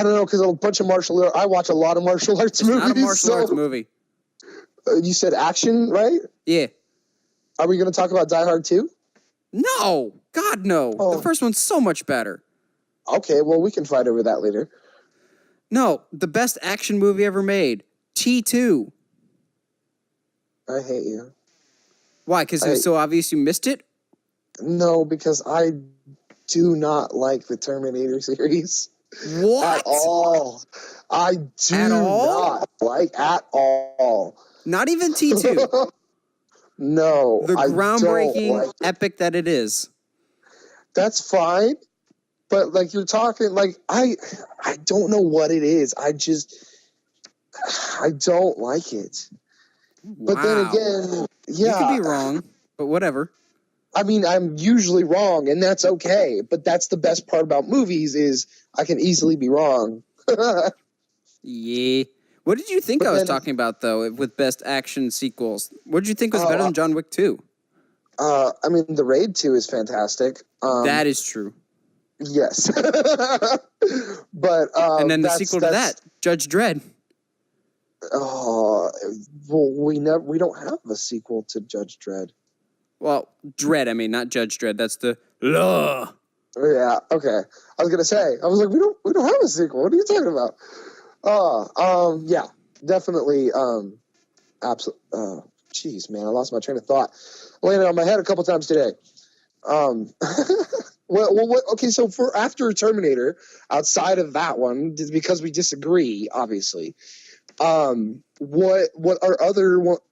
don't know, because a bunch of I watch a lot of martial arts movies. It's not a martial arts movie. You said action, right? Yeah. Are we going to talk about Die Hard 2? No. God, no. Oh. The first one's so much better. Okay, well, we can fight over that later. No, the best action movie ever made. T2. I hate you. Why? Because it was so obvious you missed it? No, because I do not like the Terminator series. What? At all. I do not like at all. Not even T2. No. The groundbreaking epic that it is. That's fine. But like you're talking, like I don't know what it is. I don't like it. But then again, yeah. You could be wrong, but whatever. I mean, I'm usually wrong, and that's okay. But that's the best part about movies is I can easily be wrong. Yeah. What did you think I was talking about, though, with best action sequels? What did you think was better than John Wick 2? I mean, The Raid 2 is fantastic. That is true. Yes. But and then the sequel to that, Judge Dredd. Well, we don't have a sequel to Judge Dredd. Well, Dredd, I mean, not Judge Dredd. That's the law. Yeah, okay. I was gonna say, I was like, we don't have a sequel. What are you talking about? Yeah, definitely. Absolutely. Jeez, man, I lost my train of thought. Landed on my head a couple times today. Okay, so for after Terminator, outside of that one, because we disagree, obviously. What are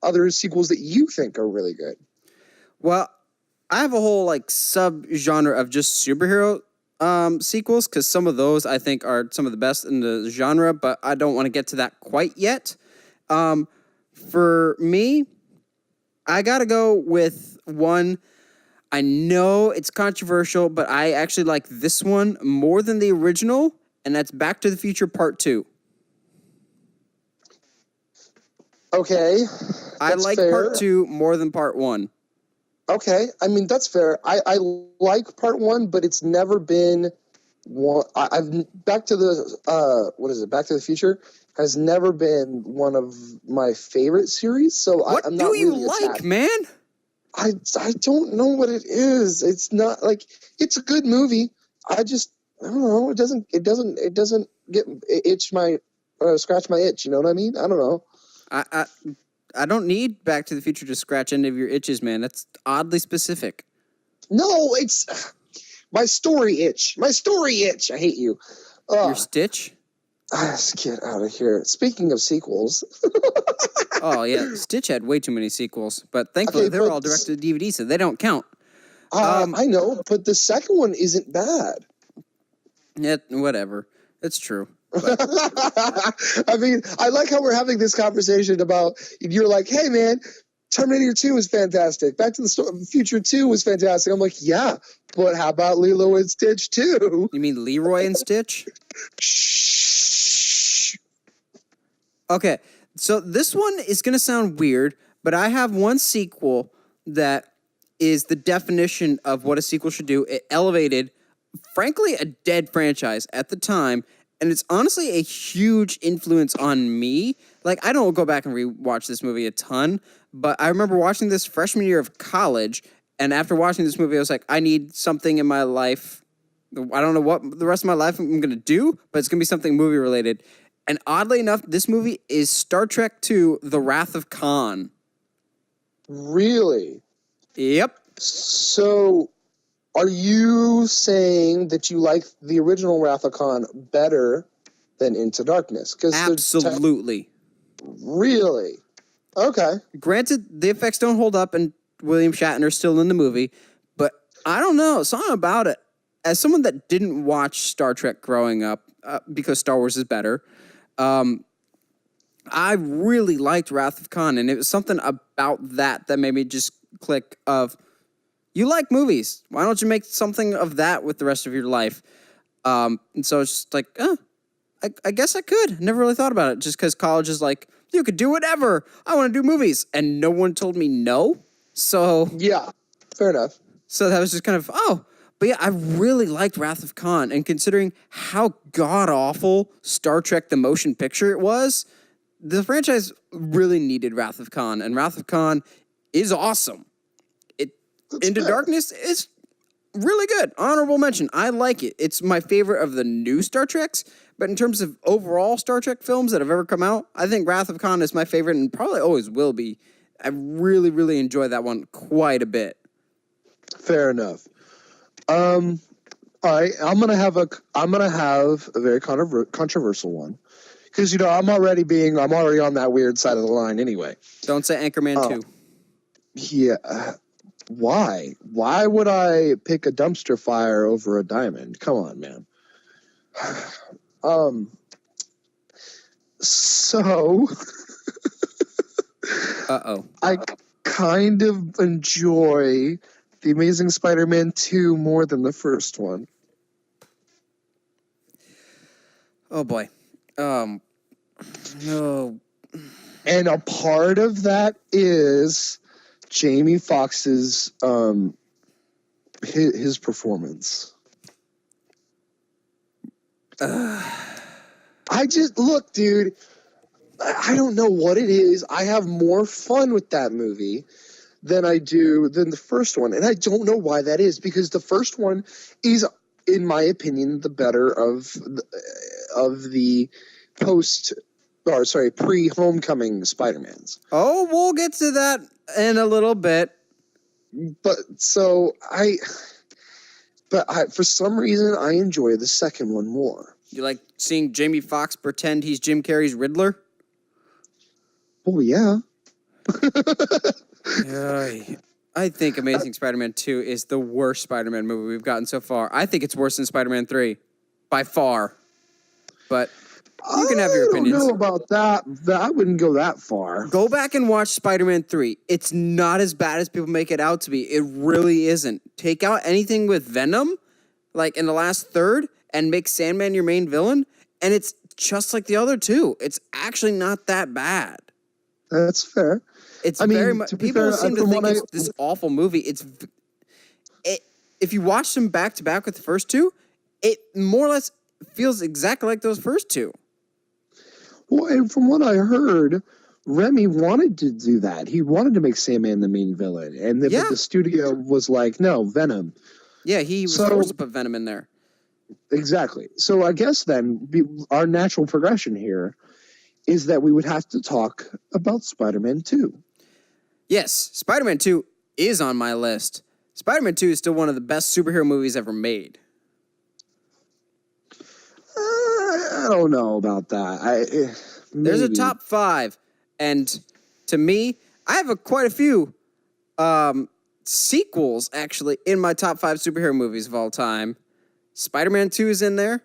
other sequels that you think are really good? Well, I have a whole like sub-genre of just superhero sequels because some of those I think are some of the best in the genre, but I don't want to get to that quite yet. For me, I gotta go with one. I know it's controversial, but I actually like this one more than the original, and that's Back to the Future Part 2. Okay. I like Part 2 more than Part 1. Okay. I mean, that's fair. I like Part 1, but it's never been I've Back to the what is it? Back to the Future has never been one of my favorite series, so What I'm do not you really like, attached. man? I don't know what it is. It's not like it's a good movie. I don't know. It doesn't get itch my scratch my itch. You know what I mean? I don't know. I I don't need Back to the Future to scratch any of your itches, man. That's oddly specific. No, it's my story itch. My story itch. I hate you. Your Stitch? Let's get out of here. Speaking of sequels, Oh yeah, Stitch had way too many sequels, but thankfully okay, they're all direct to DVD, so they don't count. I know, but the second one isn't bad. Yeah, whatever. It's true. I mean, I like how we're having this conversation about, you're like, hey man, Terminator 2 is fantastic. Back to the Future 2 was fantastic. I'm like, yeah, but how about Lilo and Stitch 2? You mean Leroy and Stitch? Shh. Okay, so this one is going to sound weird, but I have one sequel that is the definition of what a sequel should do. It elevated, frankly, a dead franchise at the time, and it's honestly a huge influence on me. Like, I don't go back and rewatch this movie a ton, but I remember watching this freshman year of college, and after watching this movie, I was like, I need something in my life. I don't know what the rest of my life I'm going to do, but it's going to be something movie-related. And oddly enough, this movie is Star Trek II, The Wrath of Khan. Really? Yep. So, are you saying that you like the original Wrath of Khan better than Into Darkness? Absolutely. Really? Okay. Granted, the effects don't hold up, and William Shatner's still in the movie, but I don't know. Something about it. As someone that didn't watch Star Trek growing up, because Star Wars is better, I really liked Wrath of Khan, and it was something about that made me just click of, you like movies. Why don't you make something of that with the rest of your life? And so it's just like, I guess I could. Never really thought about it, just because college is like, you could do whatever. I want to do movies. And no one told me no. So yeah, fair enough. So that was just kind of, But yeah, I really liked Wrath of Khan. And considering how god-awful Star Trek the motion picture it was, the franchise really needed Wrath of Khan. And Wrath of Khan is awesome. Into Darkness is really good. Honorable mention. I like it. It's my favorite of the new Star Treks. But in terms of overall Star Trek films that have ever come out, I think Wrath of Khan is my favorite and probably always will be. I really, really enjoy that one quite a bit. Fair enough. All right, I'm gonna have a very controversial one, because I'm already on that weird side of the line anyway. Don't say Anchorman 2. Yeah. Why? Why would I pick a dumpster fire over a diamond? Come on, man. So. I kind of enjoy The Amazing Spider-Man 2 more than the first one. Oh, boy. No. And a part of that is Jamie Foxx's his performance. I just look, dude. I don't know what it is. I have more fun with that movie than the first one, and I don't know why that is, because the first one is, in my opinion, the better of the pre-Homecoming Spider-Mans. Oh, we'll get to that in a little bit. But for some reason, I enjoy the second one more. You like seeing Jamie Foxx pretend he's Jim Carrey's Riddler? Oh, yeah. I think Amazing Spider-Man 2 is the worst Spider-Man movie we've gotten so far. I think it's worse than Spider-Man 3, by far. But you can have your opinions. I don't know about that. I wouldn't go that far. Go back and watch Spider-Man 3. It's not as bad as people make it out to be. It really isn't. Take out anything with Venom, like in the last third, and make Sandman your main villain, and it's just like the other two. It's actually not that bad. That's fair. Very much. People seem to think it's this awful movie. If you watch them back to back with the first two, it more or less feels exactly like those first two. Well, and from what I heard, Remy wanted to do that. He wanted to make Sandman the main villain, and but the studio was like, "No, Venom." Yeah, he was forced to put Venom in there. Exactly. So I guess then our natural progression here is that we would have to talk about Spider-Man 2. Yes, Spider-Man 2 is on my list. Spider-Man 2 is still one of the best superhero movies ever made. I don't know about that. There's a top 5, and to me, I have quite a few sequels, actually, in my top 5 superhero movies of all time. Spider-Man 2 is in there.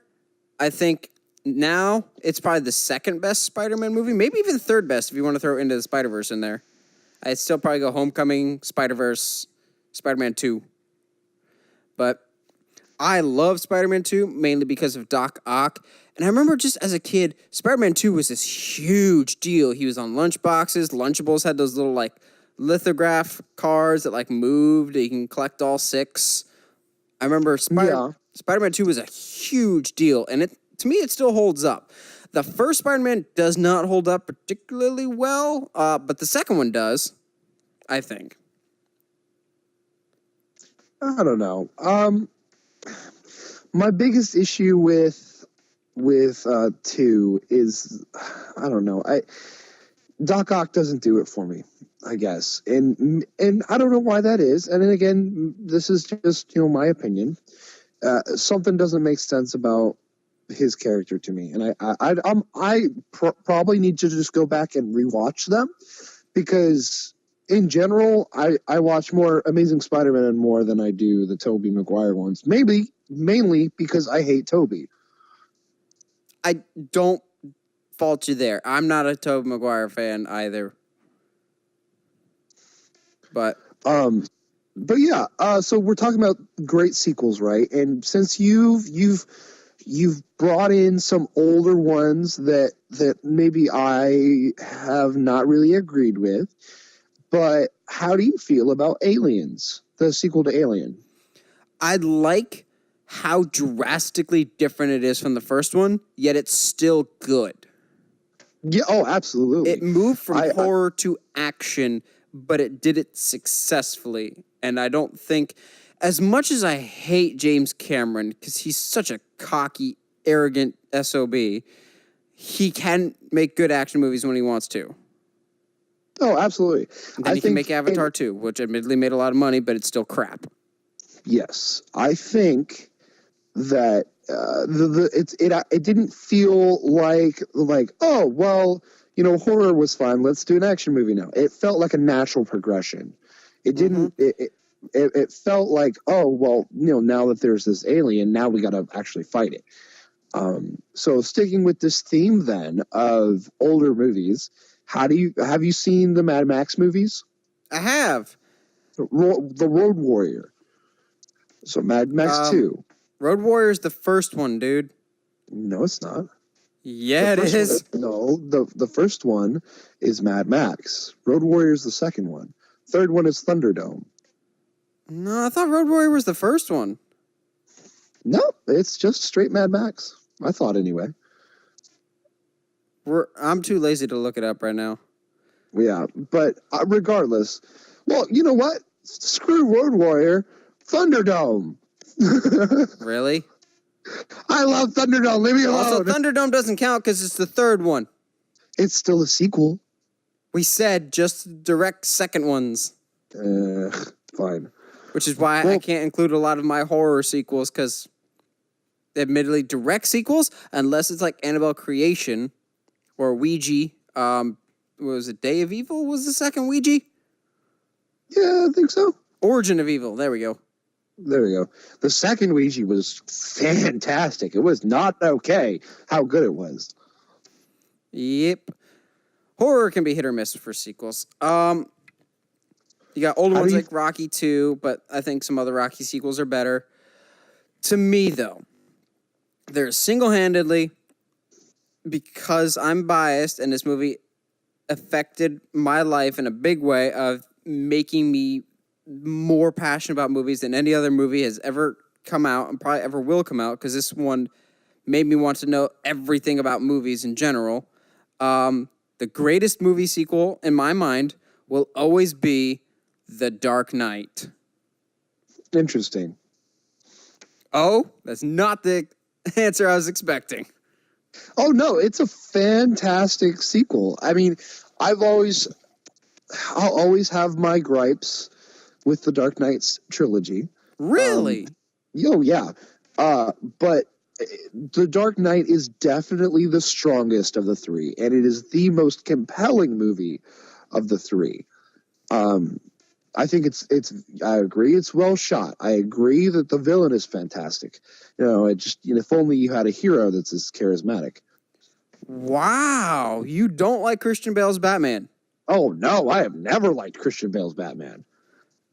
I think now it's probably the second best Spider-Man movie, maybe even third best if you want to throw Into the Spider-Verse in there. I'd still probably go Homecoming, Spider-Verse, Spider-Man 2. But I love Spider-Man 2 mainly because of Doc Ock. And I remember just as a kid, Spider-Man 2 was this huge deal. He was on lunchboxes. Lunchables had those little like lithograph cards that like moved. You can collect all 6. I remember Spider-Man 2 was a huge deal. And to me, it still holds up. The first Spider-Man does not hold up particularly well, but the second one does, I think. I don't know. My biggest issue with 2 is, I don't know. Doc Ock doesn't do it for me, I guess, and I don't know why that is. And then again, this is just my opinion. Something doesn't make sense about his character to me, and I probably need to just go back and rewatch them, because in general I watch more Amazing Spider-Man more than I do the Tobey Maguire ones. Maybe mainly because I hate Tobey. I don't fault you there. I'm not a Tobey Maguire fan either. But yeah. So we're talking about great sequels, right? And since you've brought in some older ones that maybe I have not really agreed with, but how do you feel about Aliens, the sequel to Alien? I like how drastically different it is from the first one, yet it's still good. Yeah, oh, absolutely. It moved from horror to action, but it did it successfully. And I don't think, as much as I hate James Cameron, because he's such a cocky, arrogant SOB, he can make good action movies when he wants to. Oh, absolutely. And then he can make Avatar 2, which admittedly made a lot of money, but it's still crap. Yes. I think that it didn't feel like oh, well, horror was fun, let's do an action movie now. It felt like a natural progression. It didn't it felt like, oh, well, now that there's this alien, now we got to actually fight it. So sticking with this theme then of older movies, have you seen the Mad Max movies? I have. The Road Warrior. So Mad Max 2. Road Warrior is the first one, dude. No, it's not. Yeah, it is. The first one is Mad Max. Road Warrior is the second one. Third one is Thunderdome. No, I thought Road Warrior was the first one. No, it's just straight Mad Max. I thought anyway. I'm too lazy to look it up right now. Yeah, but regardless, well, you know what? Screw Road Warrior. Thunderdome. Really? I love Thunderdome. Leave me alone. Also, Thunderdome doesn't count because it's the third one. It's still a sequel. We said just direct second ones. Fine. Which is why I can't include a lot of my horror sequels, because admittedly direct sequels, unless it's like Annabelle Creation or Ouija. Was it Day of Evil was the second Ouija? Yeah, I think so. Origin of Evil. There we go. There we go. The second Ouija was fantastic. It was not okay how good it was. Yep. Horror can be hit or miss for sequels. You got older ones like Rocky 2, but I think some other Rocky sequels are better. To me, though, there's single-handedly, because I'm biased and this movie affected my life in a big way of making me more passionate about movies than any other movie has ever come out and probably ever will come out, because this one made me want to know everything about movies in general. The greatest movie sequel in my mind will always be The Dark Knight. Interesting. Oh, that's not the answer I was expecting. Oh no, it's a fantastic sequel. I mean, I'll always have my gripes with the Dark Knight's trilogy. Really? Yeah. But the Dark Knight is definitely the strongest of the three, and it is the most compelling movie of the three. I think I agree, it's well shot. I agree that the villain is fantastic. If only you had a hero that's as charismatic. Wow. You don't like Christian Bale's Batman? Oh no, I have never liked Christian Bale's Batman.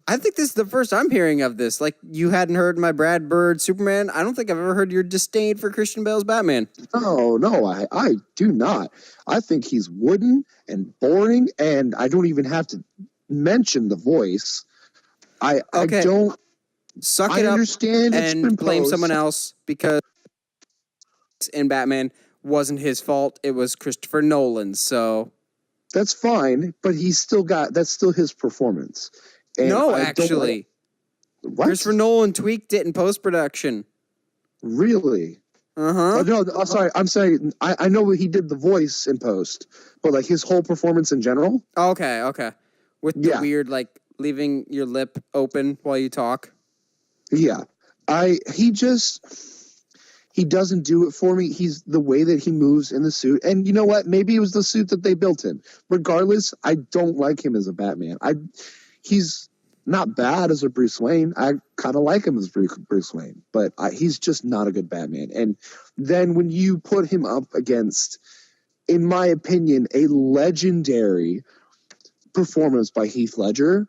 I think this is the first I'm hearing of this. Like, you hadn't heard my Brad Bird Superman. I don't think I've ever heard your disdain for Christian Bale's Batman. No, I do not. I think he's wooden and boring, and I don't even have to mention the voice. I don't. Suck it I up understand and blame someone else, because in Batman wasn't his fault. It was Christopher Nolan's. So that's fine, but that's still his performance. And no, actually, what? Christopher Nolan tweaked it in post-production. Really? Uh-huh. Oh, no, sorry. I'm saying I know he did the voice in post, but like his whole performance in general. Okay. With the weird, like, leaving your lip open while you talk. Yeah. He doesn't do it for me. He's the way that he moves in the suit. And you know what? Maybe it was the suit that they built in. Regardless, I don't like him as a Batman. He's not bad as a Bruce Wayne. I kind of like him as Bruce Wayne, but he's just not a good Batman. And then when you put him up against, in my opinion, a legendary performance by Heath Ledger,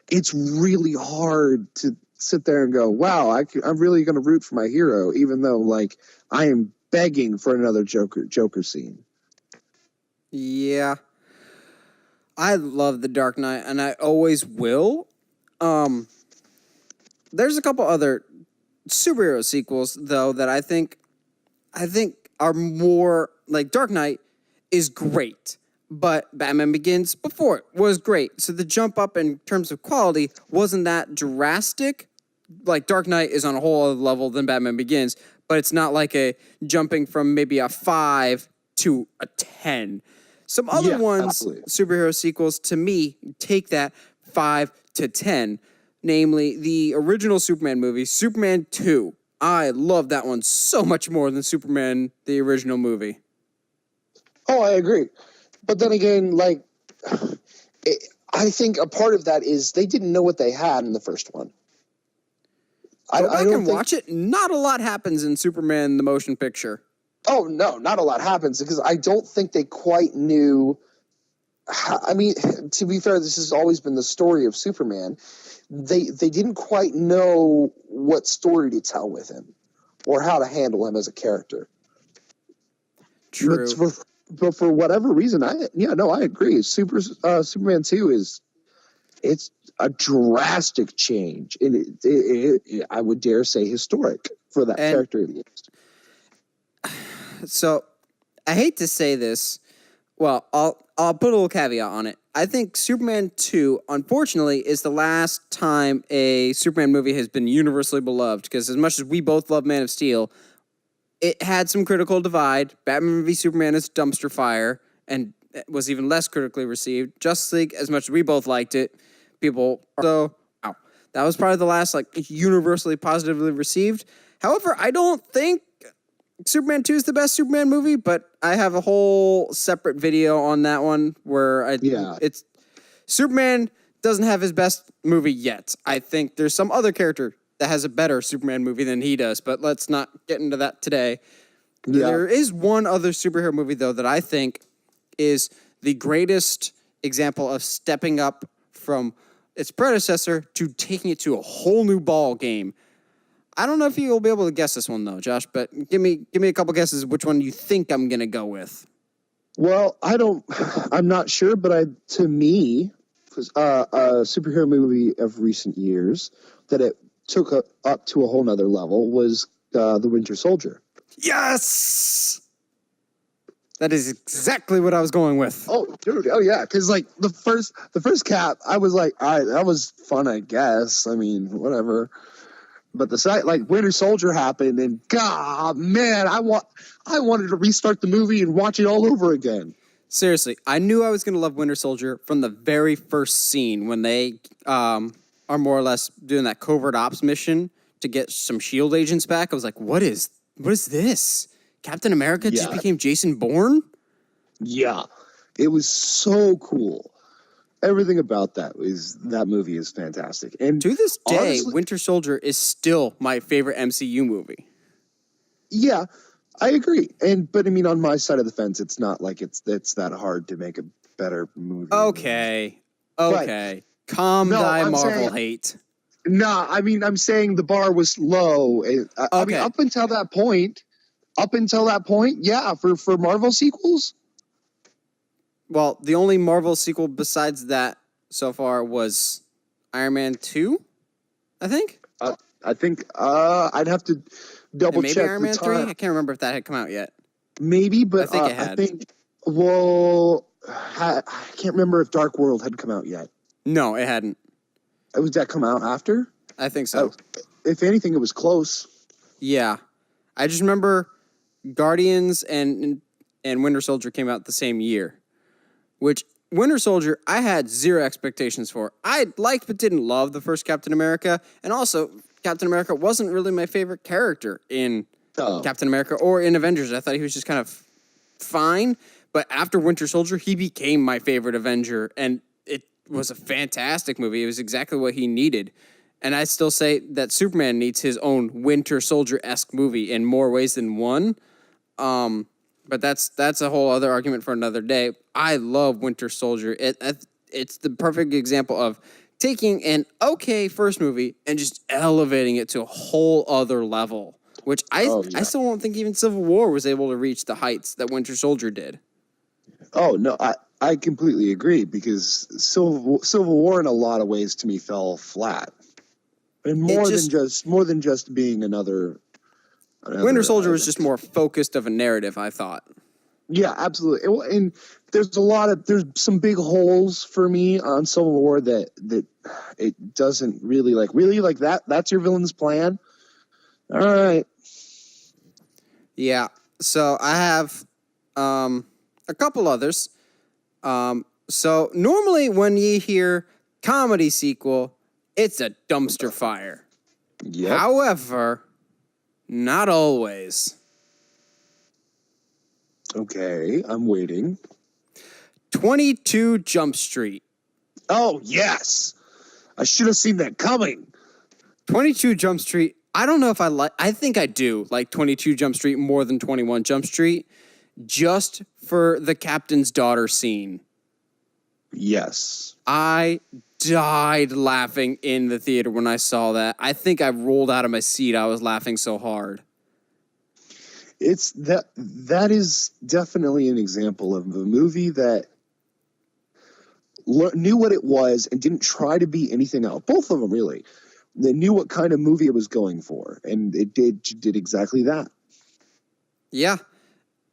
it's really hard to sit there and go, wow, I'm really going to root for my hero, even though like I am begging for another Joker scene. Yeah. I love The Dark Knight, and I always will. There's a couple other superhero sequels, though, that I think are more like Dark Knight is great, but Batman Begins before it was great. So the jump up in terms of quality wasn't that drastic. Like, Dark Knight is on a whole other level than Batman Begins, but it's not like a jumping from maybe a 5 to a 10. Some other ones, absolutely. Superhero sequels, to me, take that 5 to 10. Namely, the original Superman movie, Superman 2. I love that one so much more than Superman, the original movie. Oh, I agree. But then again, like, I think a part of that is they didn't know what they had in the first one. Go back and watch it. Not a lot happens in Superman, the motion picture. Oh, no, not a lot happens, because I don't think they quite knew. I mean, to be fair, this has always been the story of Superman. They didn't quite know what story to tell with him or how to handle him as a character. True. But for whatever reason, I agree. Superman 2 it's a drastic change, and I would dare say historic for that character at least. So, I hate to say this. Well, I'll put a little caveat on it. I think Superman 2, unfortunately, is the last time a Superman movie has been universally beloved, because as much as we both love Man of Steel, it had some critical divide. Batman v Superman is dumpster fire, and it was even less critically received. Justice League, as much as we both liked it, people so wow. That was probably the last universally positively received. However, I don't think Superman 2 is the best Superman movie, but I have a whole separate video on that one where it's Superman doesn't have his best movie yet. I think there's some other character that has a better Superman movie than he does, but let's not get into that today. Yeah. There is one other superhero movie, though, that I think is the greatest example of stepping up from its predecessor to taking it to a whole new ball game. I don't know if you'll be able to guess this one, though, Josh, but give me a couple guesses which one you think I'm going to go with. Well, I'm not sure, but to me, a superhero movie of recent years that it took up to a whole nother level was the Winter Soldier. Yes! That is exactly what I was going with. Oh, dude. Oh, yeah. Because like the first Cap, I was like, all right, that was fun, I guess. I mean, whatever. But the site, like Winter Soldier happened, and God, man, I wanted to restart the movie and watch it all over again. Seriously, I knew I was going to love Winter Soldier from the very first scene when they are more or less doing that covert ops mission to get some S.H.I.E.L.D. agents back. I was like, what is this? Captain America just became Jason Bourne? Yeah, it was so cool. Everything about that movie is fantastic. And to this day, honestly, Winter Soldier is still my favorite MCU movie. Yeah, I agree. But I mean, on my side of the fence, it's not like it's that hard to make a better movie. Okay. Calm thy Marvel hate. Nah, I mean, I'm saying the bar was low. I mean, up until that point, yeah, for Marvel sequels. Well, the only Marvel sequel besides that so far was Iron Man 2, I think. I think I'd have to double check. Maybe Iron Man 3? I can't remember if that had come out yet. Maybe, but I think it had. I can't remember if Dark World had come out yet. No, it hadn't. Would that come out after? I think so. If anything, it was close. Yeah. I just remember Guardians and Winter Soldier came out the same year, which Winter Soldier I had zero expectations for. I liked but didn't love the first Captain America, and also Captain America wasn't really my favorite character in Captain America or in Avengers. I thought he was just kind of fine, but after Winter Soldier, he became my favorite Avenger, and it was a fantastic movie. It was exactly what he needed. And I still say that Superman needs his own Winter Soldier-esque movie in more ways than one. But that's a whole other argument for another day. I love Winter Soldier. It's the perfect example of taking an okay first movie and just elevating it to a whole other level, which I still don't think even Civil War was able to reach the heights that Winter Soldier did. Oh, no, I completely agree, because Civil War in a lot of ways to me fell flat. And more than just being another Winter Soldier was just more focused of a narrative, I thought. Yeah, absolutely. And there's some big holes for me on Civil War that it doesn't really like that. That's your villain's plan. All right. Yeah. So I have a couple others. So normally when you hear comedy sequel, it's a dumpster fire. Yep. However, not always. Okay, I'm waiting. 22 Jump Street. Oh, yes. I should have seen that coming. 22 Jump Street. I don't know if I think I do like 22 Jump Street more than 21 Jump Street, just for the captain's daughter scene. Yes. I died laughing in the theater when I saw that. I think I rolled out of my seat. I was laughing so hard. It's that is definitely an example of a movie that knew what it was and didn't try to be anything else. Both of them, really. They knew what kind of movie it was going for, and it did exactly that. Yeah.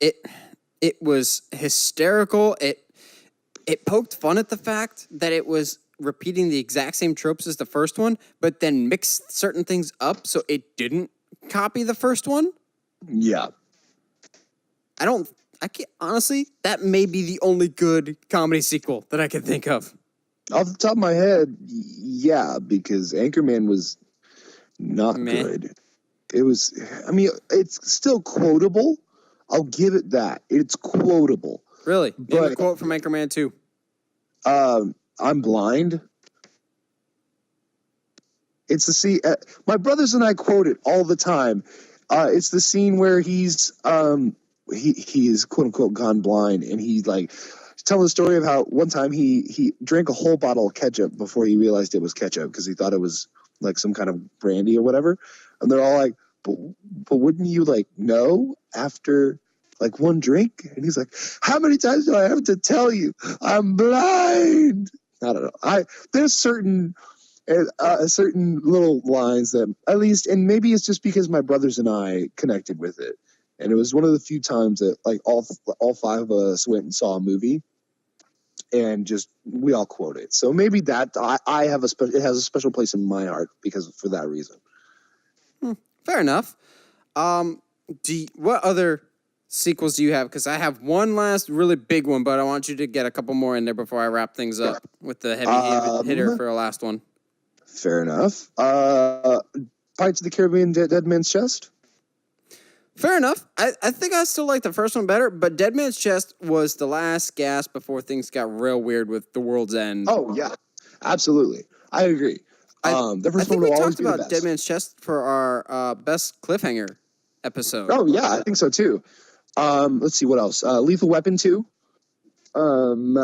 It was hysterical. It poked fun at the fact that it was repeating the exact same tropes as the first one, but then mixed certain things up so it didn't copy the first one. Yeah. I can't, honestly, that may be the only good comedy sequel that I can think of. Off the top of my head, yeah, because Anchorman was not good. It was, I mean, it's still quotable. I'll give it that. It's quotable. Really? Name a quote from Anchorman 2. I'm blind. It's the scene. My brothers and I quote it all the time. It's the scene where he's he is quote unquote gone blind, and he's like telling the story of how one time he drank a whole bottle of ketchup before he realized it was ketchup because he thought it was like some kind of brandy or whatever. And they're all like, but wouldn't you like know after like one drink? And he's like, how many times do I have to tell you I'm blind? I don't know. There's certain And certain little lines that, at least, and maybe it's just because my brothers and I connected with it, and it was one of the few times that like all five of us went and saw a movie, and just we all quote it. So maybe that I have it has a special place in my heart because for that reason. Fair enough. What other sequels do you have? Because I have one last really big one, but I want you to get a couple more in there before I wrap things up with the heavy hitter for a last one. Fair enough. Pirates of the Caribbean, Dead Man's Chest. Fair enough. I think I still like the first one better, but Dead Man's Chest was the last gasp before things got real weird with The World's End. Oh yeah, absolutely. I agree. The first I think one we will always talked be the about best. Dead Man's Chest for our best cliffhanger episode. Oh yeah, I think so too. Let's see what else. Lethal Weapon 2. I don't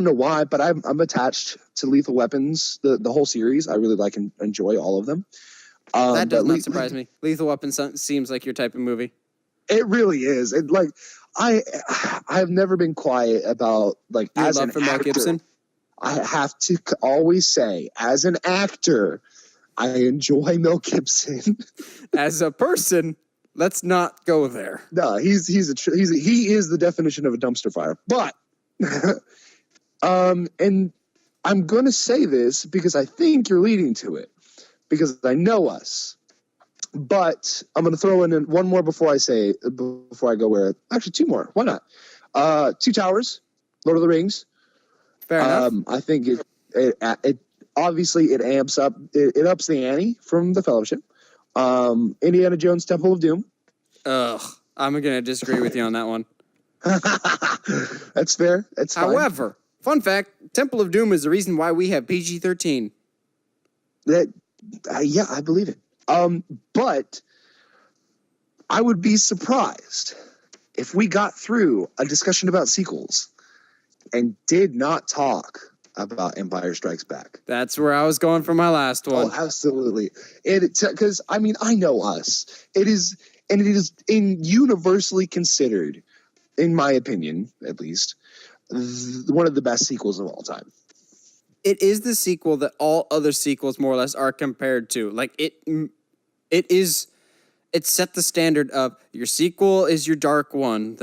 know why, but I'm attached to Lethal Weapons, the whole series. I really like and enjoy all of them. That does not surprise me. Lethal Weapon seems like your type of movie. It really is. It like I've never been quiet about like Your as love an for Mel actor. Gibson. I have to always say, as an actor, I enjoy Mel Gibson. As a person, let's not go there. No, he is the definition of a dumpster fire. But and I'm going to say this because I think you're leading to it because I know us. But I'm going to throw in one more before I go where. Actually, two more. Why not? Two Towers, Lord of the Rings. Fair enough. I think it obviously it amps up. It ups the ante from the Fellowship. Indiana Jones Temple of Doom. Ugh, I'm going to disagree with you on that one. That's fair. That's fine. However, fun fact, Temple of Doom is the reason why we have PG-13. Yeah, I believe it. But I would be surprised if we got through a discussion about sequels and did not talk about Empire Strikes Back. That's where I was going for my last one. Oh, absolutely. Because I mean, I know us. It is universally considered, in my opinion, at least, one of the best sequels of all time. It is the sequel that all other sequels more or less are compared to. Like it set the standard of your sequel is your dark one.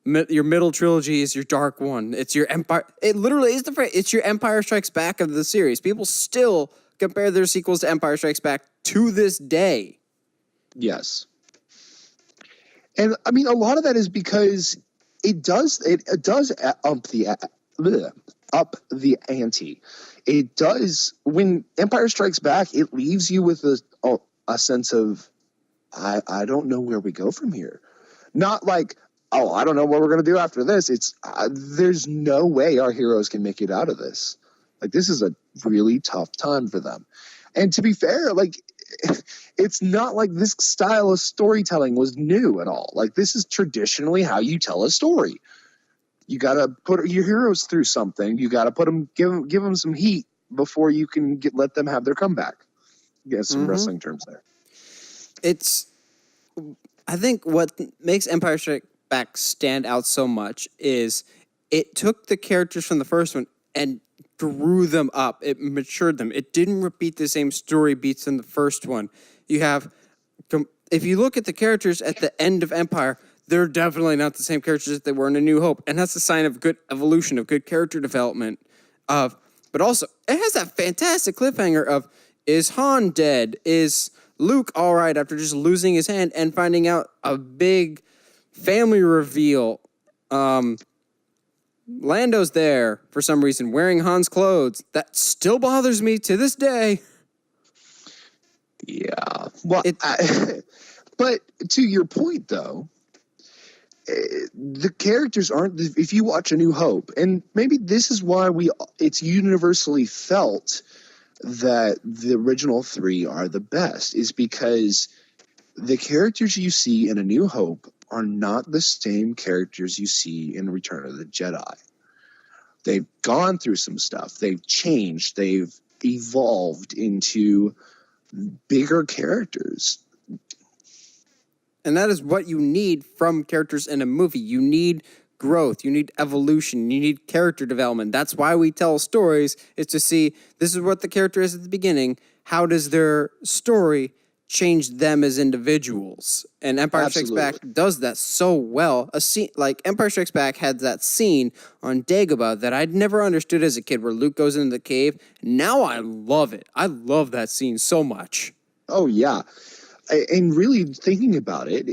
Your middle trilogy is your dark one. It's your Empire. It literally is the phrase. It's your Empire Strikes Back of the series. People still compare their sequels to Empire Strikes Back to this day. Yes. And I mean, a lot of that is because it does up the ante. It does. When Empire Strikes Back, it leaves you with a sense of, I don't know where we go from here. Not like, oh, I don't know what we're going to do after this. It's there's no way our heroes can make it out of this. Like, this is a really tough time for them. And to be fair, like, it's not like this style of storytelling was new at all. Like, this is traditionally how you tell a story. You got to put your heroes through something. You got to put them, give them some heat before you can let them have their comeback. Get some wrestling terms there. I think what makes Empire Strikes Back stand out so much is it took the characters from the first one and grew them up. It matured them. It didn't repeat the same story beats in the first one. If you look at the characters at the end of Empire, they're definitely not the same characters that they were in A New Hope. And that's a sign of good evolution, of good character development. But also, it has that fantastic cliffhanger of, is Han dead? Is Luke all right after just losing his hand and finding out a big family reveal? Lando's there for some reason, wearing Han's clothes. That still bothers me to this day. Yeah. Well, but to your point, though, the characters aren't. If you watch A New Hope, and maybe this is why it's universally felt that the original three are the best, is because the characters you see in A New Hope are not the same characters you see in Return of the Jedi. They've gone through some stuff. They've changed. They've evolved into bigger characters. And that is what you need from characters in a movie. You need growth, you need evolution, you need character development. That's why we tell stories, is to see this is what the character is at the beginning. How does their story change them as individuals? And Empire Strikes Back does that so well. A scene like Empire Strikes Back had that scene on Dagobah that I'd never understood as a kid, where Luke goes into the cave. Now I love it. I love that scene so much. Oh yeah, and really thinking about it,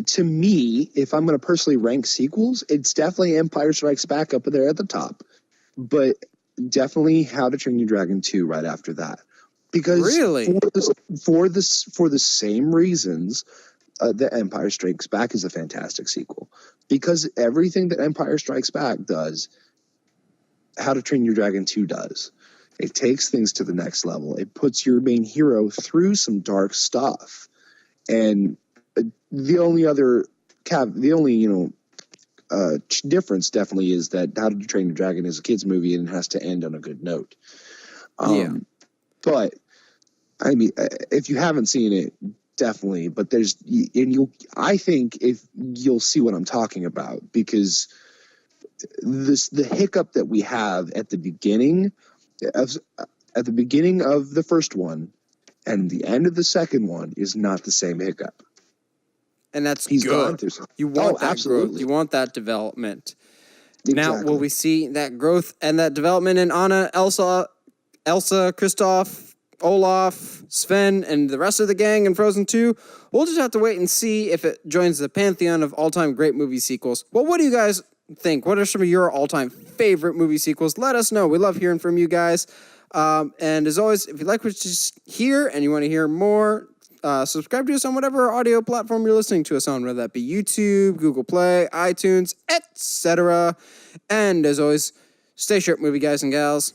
to me, if I'm going to personally rank sequels, it's definitely Empire Strikes Back up there at the top, but definitely How to Train Your Dragon 2 right after that. Because really, for the same reasons, the Empire Strikes Back is a fantastic sequel. Because everything that Empire Strikes Back does, How to Train Your Dragon 2 does. It takes things to the next level. It puts your main hero through some dark stuff, and the only difference definitely is that How to Train Your Dragon is a kids movie and it has to end on a good note. But I mean, if you haven't seen it, definitely. But I think if you'll see what I'm talking about, because the hiccup that we have at the beginning of the first one and the end of the second one is not the same hiccup. And that's good. You want that growth. You want that development. Exactly. Now, will we see that growth and that development in Anna, Elsa, Kristoff, Olaf, Sven, and the rest of the gang in Frozen 2? We'll just have to wait and see if it joins the pantheon of all-time great movie sequels. Well, what do you guys think? What are some of your all-time favorite movie sequels? Let us know. We love hearing from you guys. And as always, if you like what you hear and you want to hear more, subscribe to us on whatever audio platform you're listening to us on, whether that be YouTube, Google Play, iTunes, etc. And as always, stay sharp, movie guys and gals.